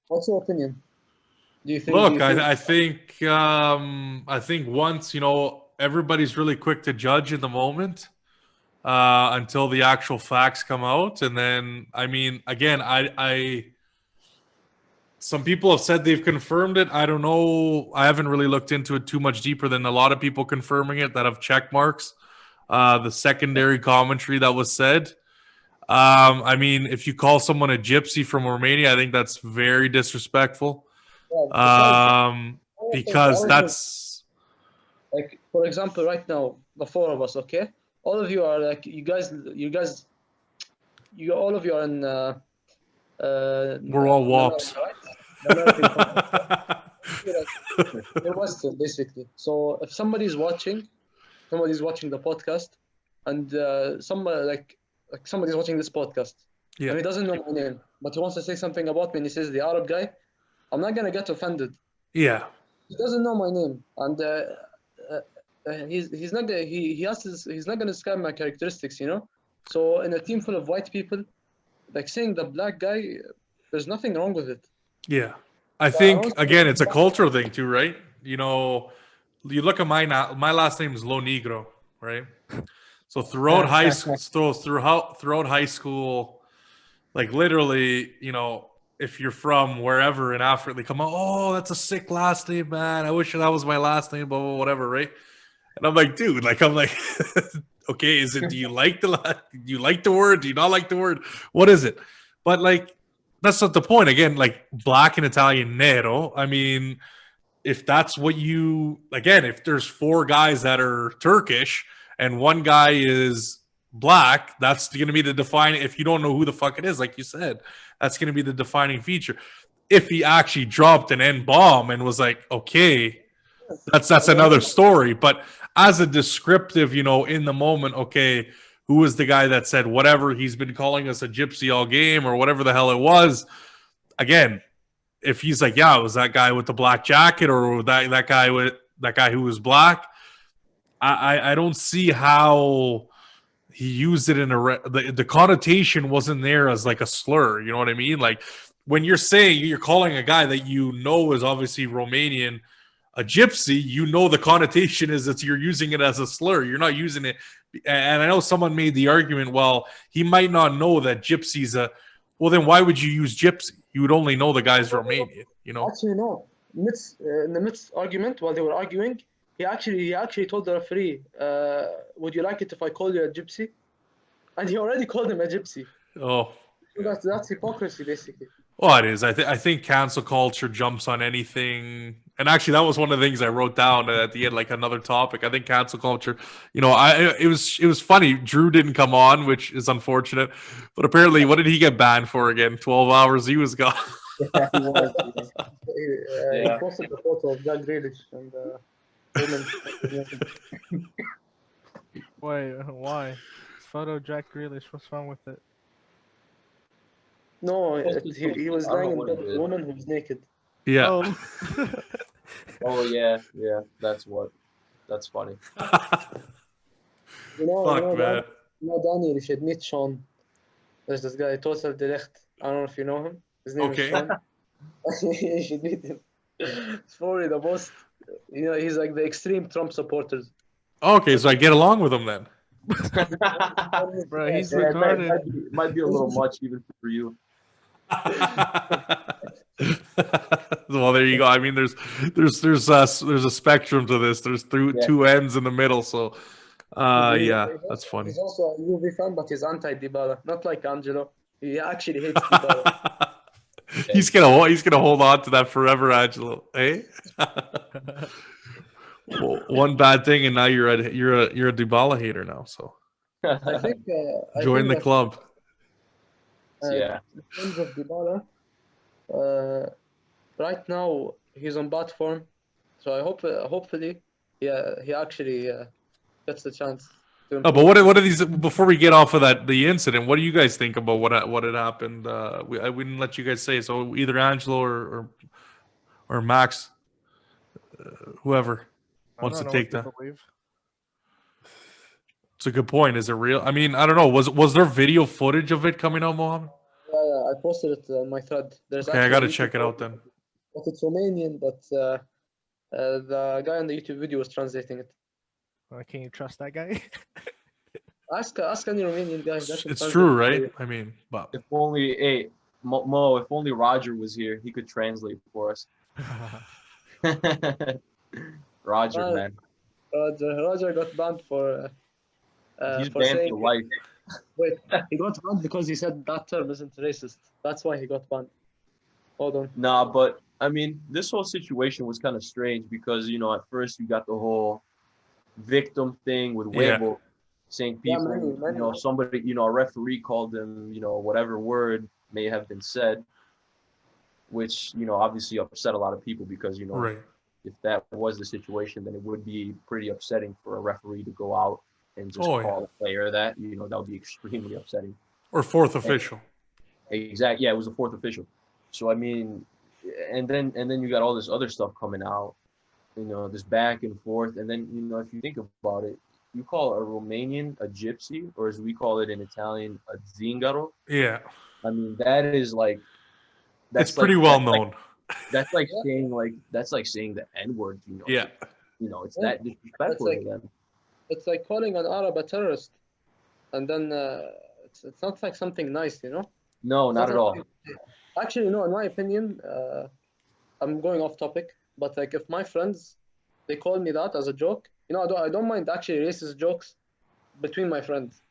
What's your opinion? Do you think? Look, I think once, you know, everybody's really quick to judge in the moment until the actual facts come out, and then I mean, again, Some people have said they've confirmed it. I don't know. I haven't really looked into it too much deeper than a lot of people confirming it that have check marks. The secondary commentary that was said. I mean, if you call someone a gypsy from Romania, I think that's very disrespectful. Because that's like, for example, right now, the four of us, okay? All of you are like, all of you are in. we're all wops. American They're Western, basically. So if somebody's watching the podcast, and somebody's watching this podcast, Yeah. and he doesn't know my name, but he wants to say something about me, and he says the Arab guy, I'm not gonna get offended. Yeah. He doesn't know my name, and he's not gonna describe my characteristics, you know. So in a team full of white people, like saying the black guy, there's nothing wrong with it. Yeah. I think, again, it's a cultural thing too, right? You know, you look at my last name is Lo Negro, right? So throughout high school, like literally, you know, if you're from wherever in Africa, they come out, oh, that's a sick last name, man. I wish that was my last name, blah, blah, whatever, right? And I'm like, dude, like, okay, do you like the word? Do you not like the word? What is it? But like, that's not the point. Again, like black in Italian, nero. I mean, if that's what if there's four guys that are Turkish and one guy is black, that's going to be the defining. If you don't know who the fuck it is, like you said, that's going to be the defining feature. If he actually dropped an N bomb and was like, okay, that's another story. But as a descriptive, you know, in the moment, okay, who was the guy that said whatever, he's been calling us a gypsy all game or whatever the hell it was? Again, if he's like, yeah, it was that guy with the black jacket or that guy who was black, I don't see how he used it in the connotation wasn't there as like a slur. You know what I mean? Like when you're calling a guy that you know is obviously Romanian a gypsy, you know the connotation is that you're using it as a slur. You're not using it. And I know someone made the argument, well, he might not know that gypsy's well, then why would you use gypsy? You would only know the guy's Romanian, you know? Actually, no. In the midst argument, while they were arguing, he actually told the referee, would you like it if I call you a gypsy? And he already called him a gypsy. Oh. So that's hypocrisy, basically. Well, it is. I think cancel culture jumps on anything. And actually, that was one of the things I wrote down at the end, like another topic. I think cancel culture, you know, it was funny. Drew didn't come on, which is unfortunate. But apparently, what did he get banned for again? 12 hours. He was gone. Yeah, he was. He posted the photo of Jack Grealish and woman. Wait, why? Photo Jack Grealish. What's wrong with it? No, he was lying in bed with a woman who was naked. Yeah. Oh. Oh yeah, that's funny. You know, Fuck, man. Daniel, you should meet Sean. There's this guy, Total Delicht. I don't know if you know him. His name is Sean. You should meet him. It's probably the most, you know, he's like the extreme Trump supporters. Okay, so I get along with him then. Bro, he's Yeah, retarded. might be a little much even for you. Well, there you go. I mean, there's a spectrum to this. There's two ends in the middle. So, yeah, that's funny. He's also a Juve fan, but he's anti-Dybala. Not like Angelo. He actually hates Dybala. He's gonna hold on to that forever, Angelo. Hey, well, one bad thing, and now you're a Dybala hater now. So I think join the club. Yeah. In terms of Dybala, right now he's on bad form, so I hope hopefully he actually gets the chance. Oh, but what are these? Before we get off of the incident, what do you guys think about what had happened? We didn't let you guys say, so either Angelo or Max, whoever wants to take that. It's a good point. Is it real? I mean, I don't know. Was there video footage of it coming out, Mohammed? Yeah, I posted it on my thread. Okay, I gotta check it out then. But it's Romanian, but the guy on the YouTube video was translating it. Can you trust that guy? Ask any Romanian guy. It's true, right? I mean, but If only Mo, if only Roger was here, he could translate for us. Roger, Man, man. Roger got banned He's for banned saying for life. wait. He got banned because he said that term isn't racist. That's why he got banned. Hold on. Nah, but I mean, this whole situation was kind of strange because, you know, at first you got the whole victim thing with Yeah. Weibo saying Yeah, people, many. you know, somebody, you know, a referee called them, you know, whatever word may have been said, which, you know, obviously upset a lot of people because, you know, Right. if that was the situation, then it would be pretty upsetting for a referee to go out and just Oh, call a player that, you know, that would be extremely upsetting. Or fourth official. Exactly. Yeah, it was the fourth official. So I mean, and then you got all this other stuff coming out, you know, this back and forth, and then, you know, if you think about it, you call a Romanian a gypsy, or as we call it in Italian, a zingaro. Yeah. I mean, that is like It's pretty well known. That's like Yeah. saying the N-word, you know. Yeah. You know, it's Yeah. that disrespectful That's to them. It's like calling an Arab a terrorist, and then it's not like something nice, you know. No, It's not at all. something- Actually, no. In my opinion, I'm going off topic, but like if my friends they call me that as a joke, you know, I don't mind actually racist jokes between my friends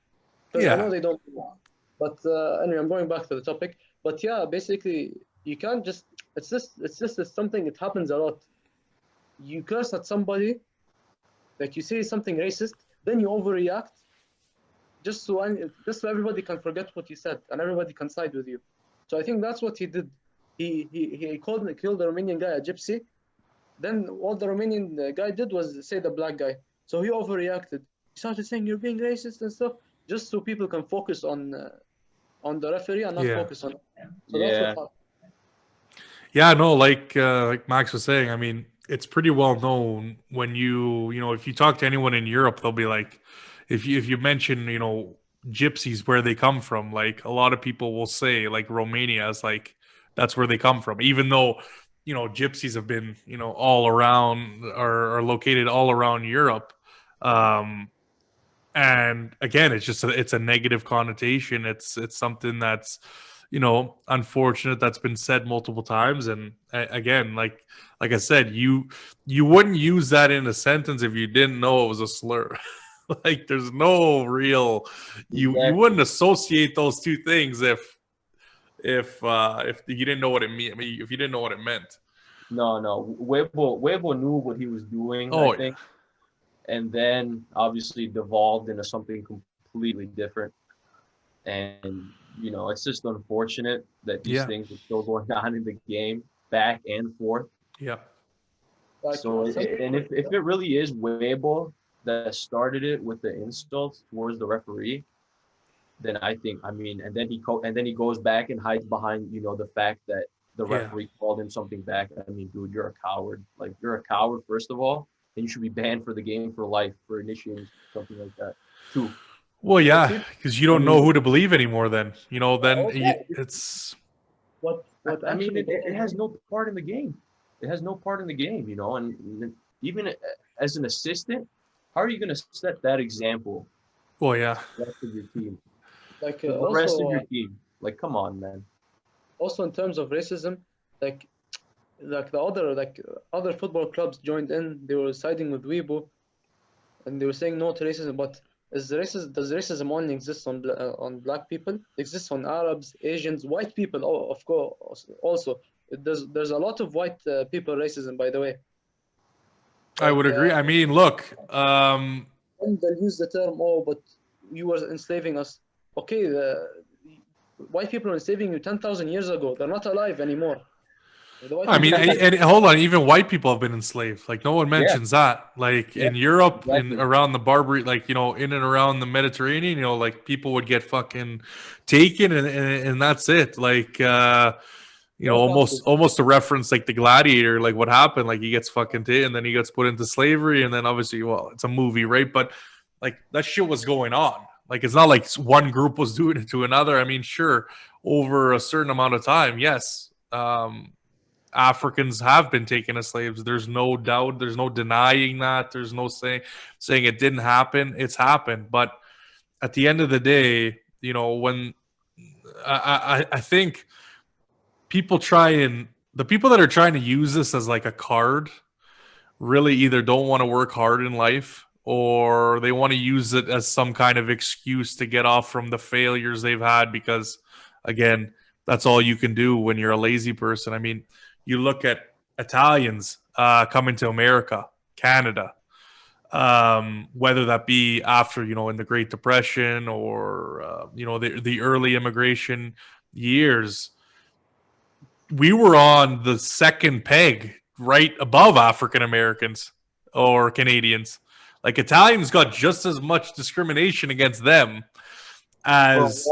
because I know Yeah. they don't. But anyway, I'm going back to the topic. But yeah, basically, you can't just. It's something. It happens a lot. You curse at somebody, like you say something racist, then you overreact, just so everybody can forget what you said and everybody can side with you. So I think that's what he did. He killed the Romanian guy a gypsy. Then all the Romanian guy did was say the black guy. So he overreacted. He started saying you're being racist and stuff, just so people can focus on the referee and not Yeah. focus on. So Yeah. that's what happened. Yeah, no, like Max was saying, I mean, it's pretty well known when you know, if you talk to anyone in Europe, they'll be like, if you mention, you know, gypsies where they come from, like a lot of people will say like Romania is like that's where they come from, even though, you know, gypsies have been, you know, all around or are located all around Europe. And again, it's a negative connotation. It's something that's, you know, unfortunate that's been said multiple times. And again, like I said, you wouldn't use that in a sentence if you didn't know it was a slur. Like there's no real you Exactly. wouldn't associate those two things if you didn't know what it mean. I mean, if you didn't know what it meant. No. Weibo knew what he was doing, Oh, I think. And then obviously devolved into something completely different. And, you know, it's just unfortunate that these Yeah. things are still going on in the game, back and forth. Yeah. Like, So, some and people- if it really is Weibo that started it with the insults towards the referee, then I think, I mean, and then he goes back and hides behind, you know, the fact that the Yeah. referee called him something back. I mean, dude, you're a coward. Like, you're a coward, first of all, and you should be banned for the game for life for initiating something like that. Two. Well, yeah, because you don't know who to believe anymore. Then you know, then Okay. it's what I mean, actually it has no part in the game. It has no part in the game, you know. And even as an assistant, how are you going to set that example well, yeah. to the rest of your team? like To the rest of also your team, like, come on, man. also in terms of racism, like other football clubs joined in. They were siding with Weibo, and they were saying no to racism. But does racism only exist on black people? It exists on Arabs, Asians, white people. Oh, of course, also there's a lot of white people racism, by the way. I would agree. I mean, look, And they'll use the term, oh, but you were enslaving us. Okay, white people were enslaving you 10,000 years ago. They're not alive anymore. The white I mean, people- and hold on, even white people have been enslaved. Like no one mentions that. Like in Europe, exactly. in around the Barbary, like you know, in and around the Mediterranean, you know, like people would get fucking taken, and that's it. Like you know, almost a reference like the Gladiator, like what happened, like he gets fucking taken, and then he gets put into slavery, and then obviously, well, it's a movie, right? But like that shit was going on. Like it's not like one group was doing it to another. I mean, sure, over a certain amount of time, yes. Africans have been taken as slaves. There's no doubt. There's no denying that. There's no saying it didn't happen. It's happened. But at the end of the day, you know, when I think the people that are trying to use this as like a card really either don't want to work hard in life or they want to use it as some kind of excuse to get off from the failures they've had because, again, that's all you can do when you're a lazy person. I mean, you look at Italians coming to America, Canada, whether that be after, in the Great Depression or, the early immigration years. We were on the second peg right above African Americans or Canadians. Like Italians got just as much discrimination against them as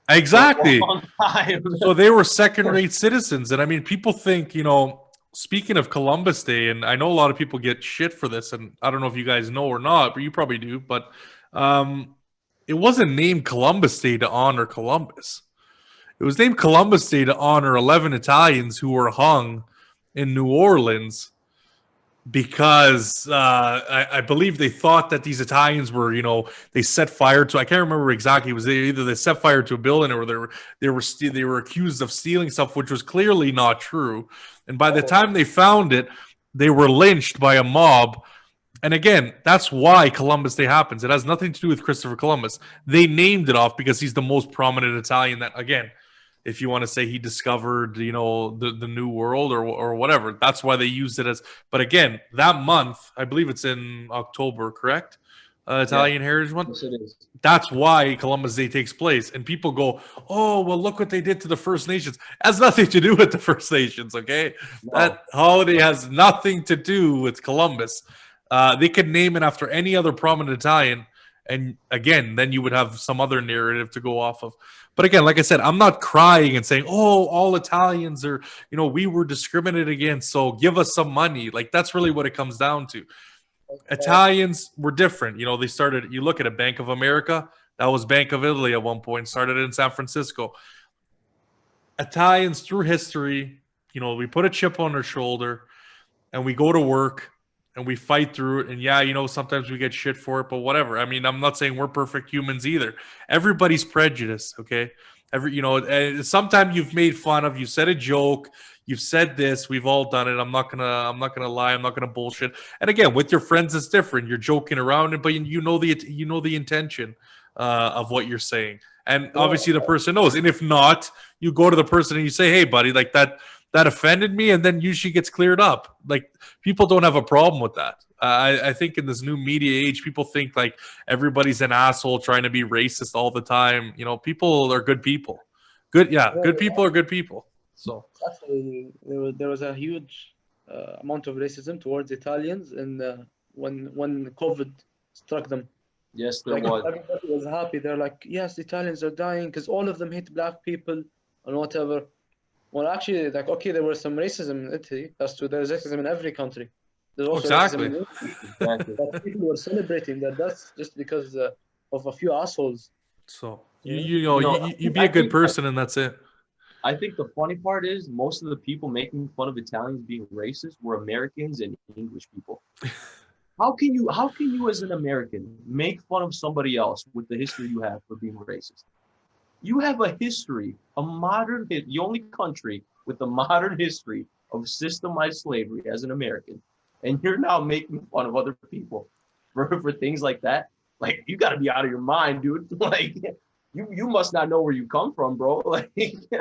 exactly. So they were second-rate citizens, and I mean, people think, speaking of Columbus Day, and I know a lot of people get shit for this, and I don't know if you guys know or not, but you probably do. But it wasn't named Columbus Day to honor Columbus. It was named Columbus Day to honor 11 Italians who were hung in New Orleans because I believe they thought that these Italians were, they set fire to. I can't remember exactly. It was either they set fire to a building or they were accused of stealing stuff, which was clearly not true. And by the time they found it, they were lynched by a mob. And again, that's why Columbus Day happens. It has nothing to do with Christopher Columbus. They named it off because he's the most prominent Italian that, again, if you want to say he discovered, the new world or whatever, that's why they used it as. But again, that month, I believe it's in October, correct? Italian Heritage Month. Yes, it is. That's why Columbus Day takes place, and people go, "Oh, well, look what they did to the First Nations." It has nothing to do with the First Nations. Okay, No. That holiday has nothing to do with Columbus. They could name it after any other prominent Italian, and again, then you would have some other narrative to go off of. But again, like I said, I'm not crying and saying, "Oh, all Italians are, we were discriminated against, so give us some money." Like that's really what it comes down to. Italians were different. They started, you look at a Bank of America, that was Bank of Italy at one point, started in San Francisco. Italians through history, we put a chip on their shoulder and we go to work and we fight through it. And sometimes we get shit for it, but whatever. I mean, I'm not saying we're perfect humans either. Everybody's prejudiced, okay? Sometimes you've made fun of, you said a joke, you've said this, we've all done it. I'm not gonna lie, I'm not gonna bullshit. And again, with your friends, it's different. You're joking around, but you know the intention of what you're saying, and obviously the person knows. And if not, you go to the person and you say, "Hey, buddy, like that offended me," and then usually gets cleared up. Like people don't have a problem with that. I think in this new media age, people think like everybody's an asshole trying to be racist all the time. People are good people. Good people are good people. So Actually, there was a huge amount of racism towards Italians, and when COVID struck them, Yes, there like was. everybody was happy. They're like, "Yes, Italians are dying because all of them hate black people and whatever." Well, actually, like, okay, there was some racism in Italy. That's true. There's racism in every country. There's also Exactly. racism in Italy. Exactly. But people were celebrating that. That's just because of a few assholes. So Yeah. you be a good person and that's it. I think the funny part is most of the people making fun of Italians being racist were Americans and English people. How can you as an American make fun of somebody else with the history you have for being racist? You have a history, the only country with a modern history of systemized slavery as an American, and you're now making fun of other people for things like that. Like, you got to be out of your mind, dude. Like, you must not know where you come from, bro. Like,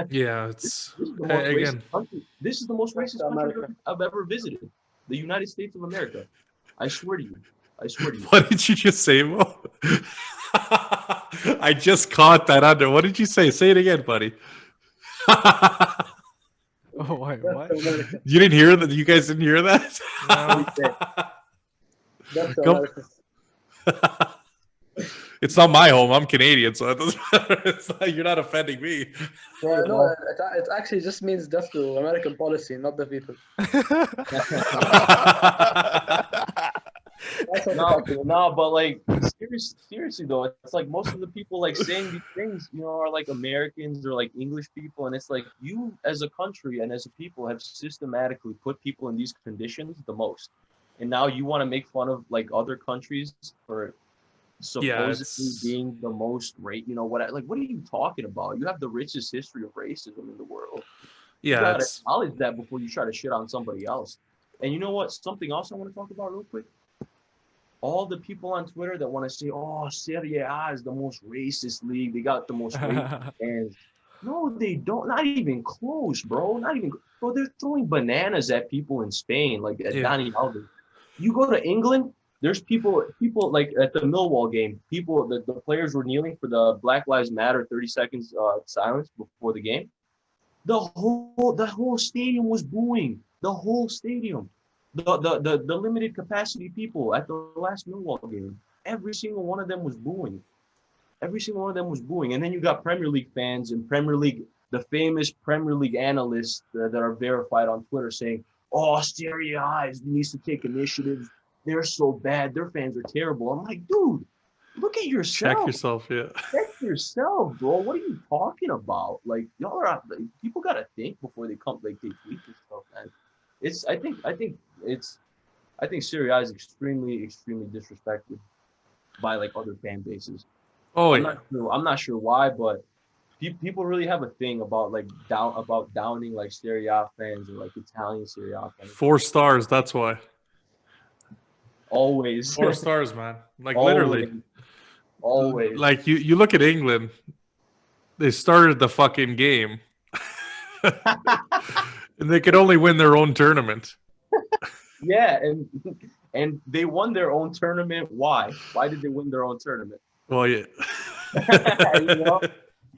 Yeah, it's this is the most racist country I've ever visited. The United States of America. I swear to you. What did you just say, Mo? I just caught that under. What did you say? Say it again, buddy. Oh, wait, what? You didn't hear that? You guys didn't hear that? That's Come- America. It's not my home. I'm Canadian, so it doesn't matter. It's like, you're not offending me. Yeah, no, it actually just means death to American policy, not the people. That's what it's actually. No, but like seriously though, it's like most of the people like saying these things, are like Americans or like English people, and it's like you as a country and as a people have systematically put people in these conditions the most, and now you want to make fun of like other countries for supposedly it's- being the most rate. You know what? What are you talking about? You have the richest history of racism in the world. You Yeah, gotta it's acknowledge that before you try to shit on somebody else. And you know what? Something else I want to talk about real quick. All the people on Twitter that want to say, "Oh, Serie A is the most racist league. They got the most racist fans." No, they don't. Not even close, bro. Not even. Bro, they're throwing bananas at people in Spain, like at Yeah. Donny Alves. You go to England, there's people like at the Millwall game. The players were kneeling for the Black Lives Matter 30 seconds silence before the game. The whole stadium was booing. The whole stadium. The limited capacity people at the last Millwall game. Every single one of them was booing. Every single one of them was booing. And then you got Premier League fans and the famous Premier League analysts that are verified on Twitter saying, "Oh, Serie A needs to take initiatives. They're so bad. Their fans are terrible." I'm like, dude, look at yourself. check yourself. Yeah. Check yourself, bro. What are you talking about? Like, y'all are people gotta think before they come. Like, they tweet this stuff, man. I think Serie A is extremely, extremely disrespected by like other fan bases. Oh I'm yeah. I'm not sure why, but people really have a thing about downing like Serie A fans or like Italian Serie A fans. 4 stars. That's why. Always. 4 stars, man. Like Always. literally. Always. Like you look at England. They started the fucking game, and they could only win their own tournament. Yeah, and they won their own tournament. Why? Why did they win their own tournament? Well, yeah. You know?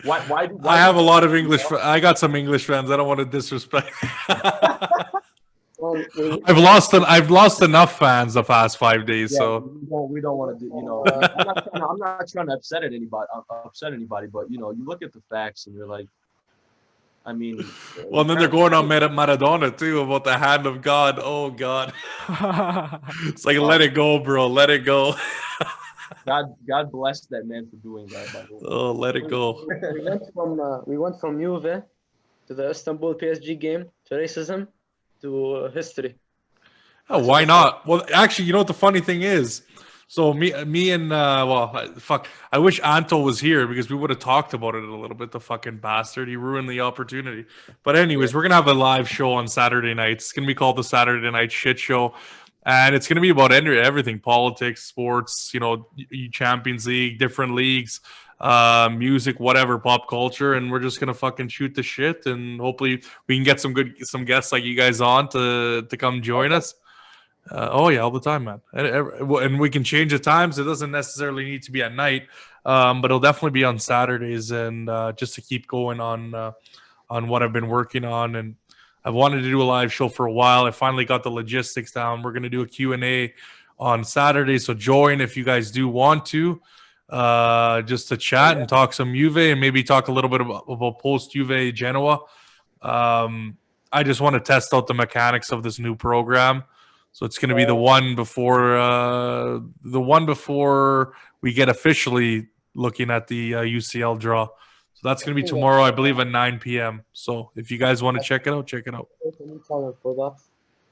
Why I have a lot of English. I got some English fans. I don't want to disrespect. Well, I've lost enough fans the past 5 days. Yeah, So we don't want to do. You know, I'm not trying to upset anybody, but you know, you look at the facts and you're like, I mean. well, and then they're going on Maradona too about the hand of God. Oh God, it's like let it go, bro. Let it go. God bless that man for doing that. By the way. Oh, let it go. we went from Juve to the Istanbul PSG game to racism to history. Oh, why not? Well, actually, you know what the funny thing is? So me and fuck. I wish Anto was here because we would have talked about it a little bit. The fucking bastard, he ruined the opportunity. But anyways, we're gonna have a live show on Saturday night. It's gonna be called the Saturday Night Shit Show, and it's gonna be about everything: politics, sports, you know, Champions League, different leagues, music, whatever, pop culture, and we're just gonna fucking shoot the shit, and hopefully we can get some guests like you guys on to come join us. Oh yeah, all the time, man. And we can change the times. It doesn't necessarily need to be at night, but it'll definitely be on Saturdays. And just to keep going on what I've been working on, and I've wanted to do a live show for a while. I finally got the logistics down. We're gonna do a Q&A on Saturday, so join if you guys do want to, just to chat and talk some Juve and maybe talk a little bit about post Juve Genoa. I just want to test out the mechanics of this new program. So it's going to be the one before we get officially looking at the UCL draw. So that's going to be tomorrow, I believe, at 9 p.m. So if you guys want to check it out, check it out. For that,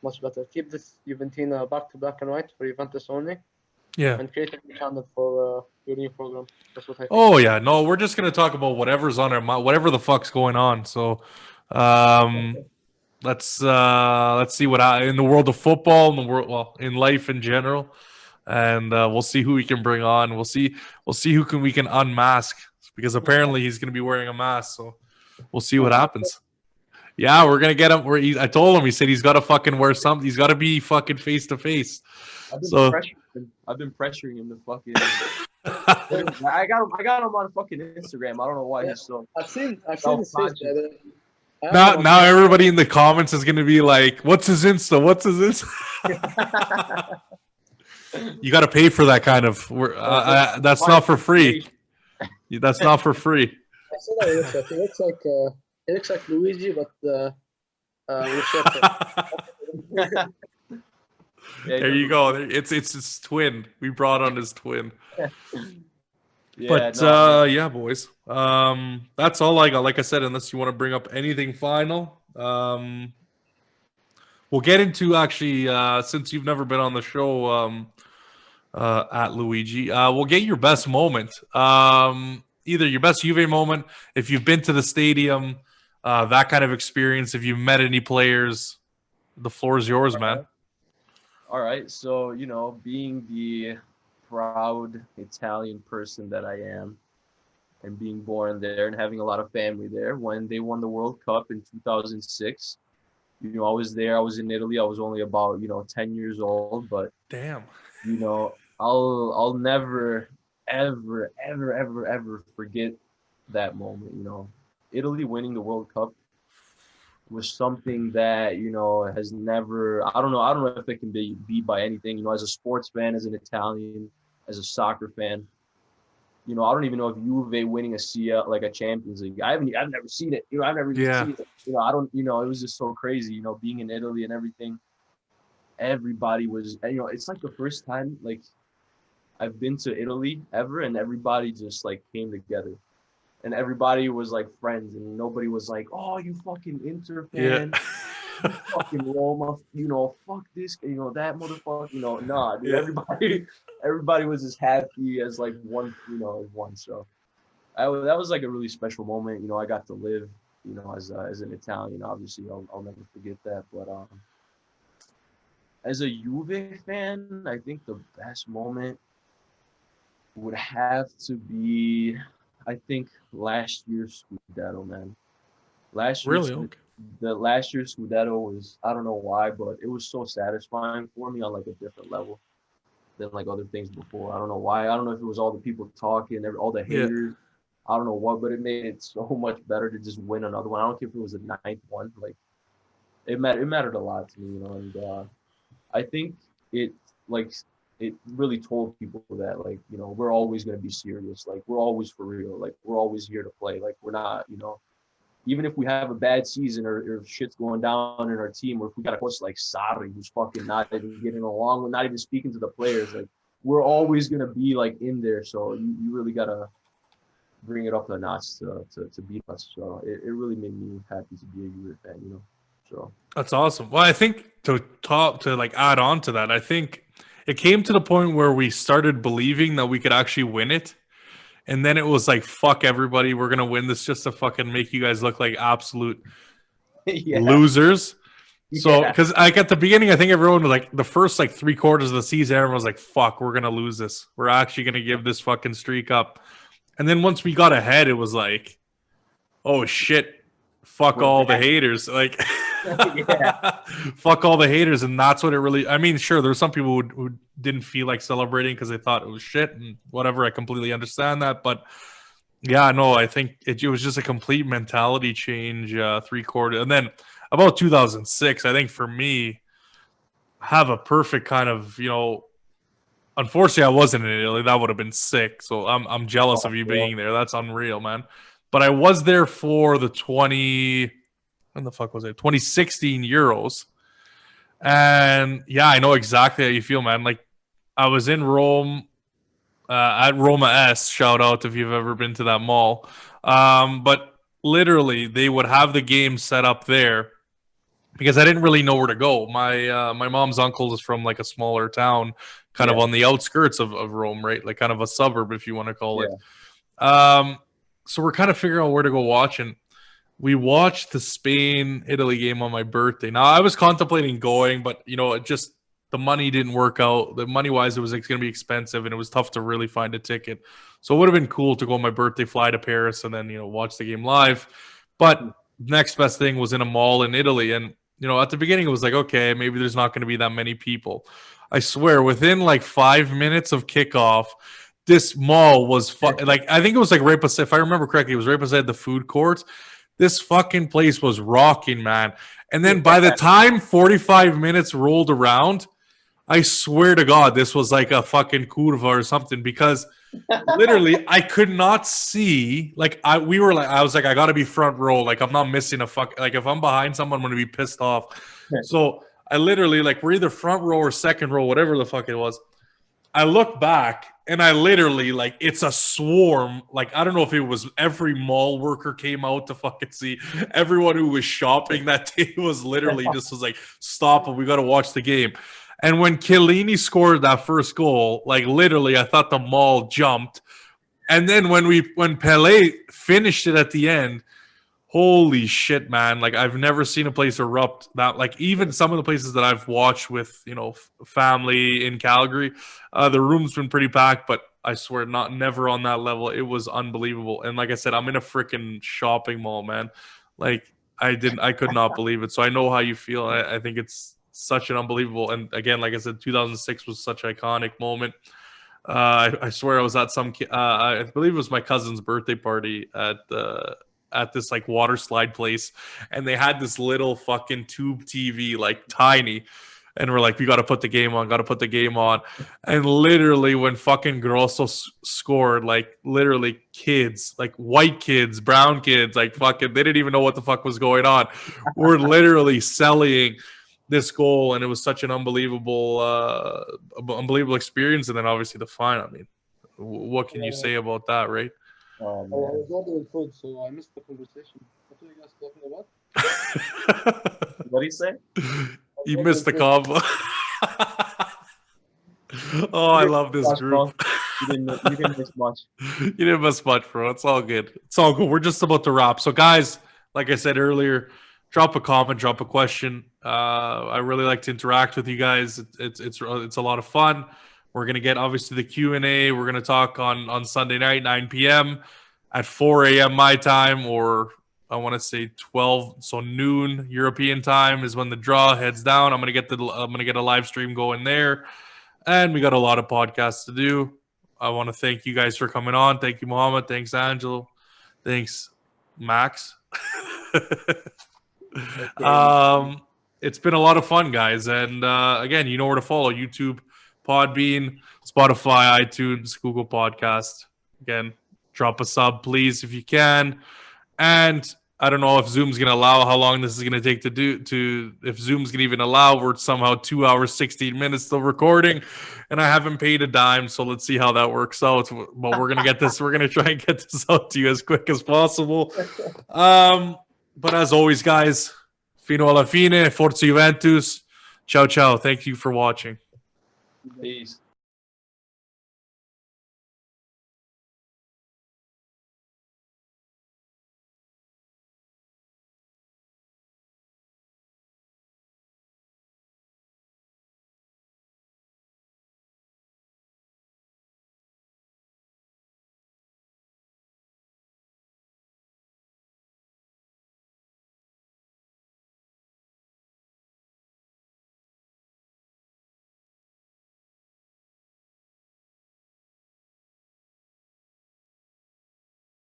much better. Keep this Juventina back to black and white for Juventus only, Yeah. and create a new channel for your new program. That's what I think. Oh yeah, no, we're just going to talk about whatever's on our mind, whatever the fuck's going on. So let's see what in the world of football, in life in general, and we'll see who we can bring on. We'll see who we can unmask, because apparently he's going to be wearing a mask. So we'll see what happens. Yeah, we're gonna get him. I told him. He said he's got to fucking wear something. He's got to be fucking face to face. I've been pressuring him to fucking. I got him on fucking Instagram. I don't know why he's so. I've seen his face. Now everybody in the comments is gonna be like, "What's his Insta? What's his Insta?" You got to pay for that kind of. That's not for free. That's not for free. I saw that he looks like Luigi, but with short. There you go. It's his twin. We brought on his twin. Yeah, boys. That's all I got. Like I said, unless you want to bring up anything final, we'll get into actually. Since you've never been on the show, at Luigi. We'll get your best moment. Either your best Juve moment, if you've been to the stadium, that kind of experience, if you've met any players. The floor is yours, man. All right. So, being the proud Italian person that I am and being born there and having a lot of family there, when they won the World Cup in 2006, I was there. I was in Italy. I was only about, 10 years old, but Damn. I'll never, ever, ever, ever, ever forget that moment. Italy winning the World Cup was something that has never. I don't know if it can be beat by anything. As a sports fan, as an Italian, as a soccer fan, I don't even know if Juve winning a Champions League. I've never seen it. I've never even seen it. I don't. It was just so crazy. Being in Italy and everything. Everybody was. It's like the first time I've been to Italy ever, and everybody just came together. And everybody was friends, and nobody was "Oh, you fucking Inter fan, you fucking Roma, fuck this, that motherfucker, nah, dude." Yeah. Everybody was as happy as one, as one. So that was a really special moment. I got to live, as an Italian. Obviously, I'll never forget that. But as a Juve fan, I think the best moment would have to be. I think last year's Scudetto, man. Last year's Scudetto was, I don't know why, but it was so satisfying for me on a different level than other things before. I don't know why. I don't know if it was all the people talking, all the haters. I don't know what, but it made it so much better to just win another one. I don't care if it was a 9th one. It mattered a lot to me, and I think it really told people that we're always going to be serious. We're always for real. We're always here to play. We're not, even if we have a bad season or if shit's going down in our team, or if we got a coach like Sarri who's fucking not even getting along, we're not even speaking to the players. We're always going to be in there. So you really got to bring it up a notch to beat us. So it really made me happy to be a Juve fan, So That's awesome. Well, I think to add on to that, I think it came to the point where we started believing that we could actually win it. And then it was fuck everybody. We're going to win this just to fucking make you guys look like absolute losers. So, because at the beginning, I think everyone was the first 3 quarters of the season, everyone was fuck, we're going to lose this. We're actually going to give this fucking streak up. And then once we got ahead, it was oh shit, fuck all the haters. Fuck all the haters. And that's what it really, I mean, sure, there were some people who didn't feel like celebrating because they thought it was shit and whatever. I completely understand that. But yeah, no, I think it was just a complete mentality change, 3 quarters. And then about 2006, I think for me, have a perfect kind of, unfortunately, I wasn't in Italy. That would have been sick. So I'm jealous of you being there. That's unreal, man. But I was there for the 2016 Euros. And yeah, I know exactly how you feel, man. I was in Rome at Roma S. Shout out if you've ever been to that mall. But literally, they would have the game set up there because I didn't really know where to go. My mom's uncle is from a smaller town, kind of on the outskirts of Rome, right? Kind of a suburb, if you want to call it. So we're kind of figuring out where to go watch, and we watched the Spain-Italy game on my birthday. Now, I was contemplating going, but, the money didn't work out. The money-wise, it was going to be expensive, and it was tough to really find a ticket. So it would have been cool to go on my birthday, fly to Paris, and then, watch the game live. But next best thing was in a mall in Italy. And, at the beginning, it was okay, maybe there's not going to be that many people. I swear, within 5 minutes of kickoff, this mall was I think it was right beside, if I remember correctly, it was right beside the food court. This fucking place was rocking, man. And then by the time 45 minutes rolled around, I swear to God, this was a fucking curva or something, because literally I could not see. I was I gotta be front row. I'm not missing a fuck. If I'm behind someone, I'm gonna be pissed off. So I literally we're either front row or second row, whatever the fuck it was. I look back and I literally it's a swarm. I don't know if it was every mall worker came out to fucking see. Everyone who was shopping that day was literally just was stop, we got to watch the game. And when Chiellini scored that first goal, like literally, I thought the mall jumped. And then when Pele finished it at the end, holy shit, man! Like I've never seen a place erupt that. Like even some of the places that I've watched with family in Calgary, the room's been pretty packed, but I swear never on that level. It was unbelievable. And like I said, I'm in a freaking shopping mall, man. Like I could not believe it. So I know how you feel. I think it's such an unbelievable. And again, like I said, 2006 was such an iconic moment. I swear I was at I believe it was my cousin's birthday party at this like water slide place, and they had this little fucking tube TV, like tiny, and we're like, we got to put the game on, and literally when fucking Grosso scored, like literally kids, like white kids, brown kids, like fucking, they didn't even know what the fuck was going on. We're literally selling this goal, and it was such an unbelievable experience. And then obviously the final. I mean, what can you say about that, right? Oh, I was ordering food, so I missed the conversation. What are you guys talking about? What do you say? You missed the combo. Oh, I love this group. You didn't miss much. You didn't miss much, bro. It's all good. It's all good. We're just about to wrap. So, guys, like I said earlier, drop a comment, drop a question. I really like to interact with you guys. It's a lot of fun. We're gonna get obviously the Q&A. We're gonna talk on Sunday night, 9 p.m. at 4 a.m. my time, or I want to say 12, so noon European time is when the draw heads down. I'm gonna get a live stream going there, and we got a lot of podcasts to do. I want to thank you guys for coming on. Thank you, Mohammed. Thanks, Angelo. Thanks, Max. It's been a lot of fun, guys. And again, you know where to follow: YouTube, Podbean, Spotify, iTunes, Google Podcast. Again, drop a sub, please, if you can. And I don't know if Zoom's going to allow how long this is going to take if Zoom's going to even allow. We're somehow 2 hours, 16 minutes still recording, and I haven't paid a dime. So let's see how that works out. But we're going to get this. We're going to try and get this out to you as quick as possible. But as always, guys, fino alla fine, forza Juventus. Ciao, ciao. Thank you for watching. Peace.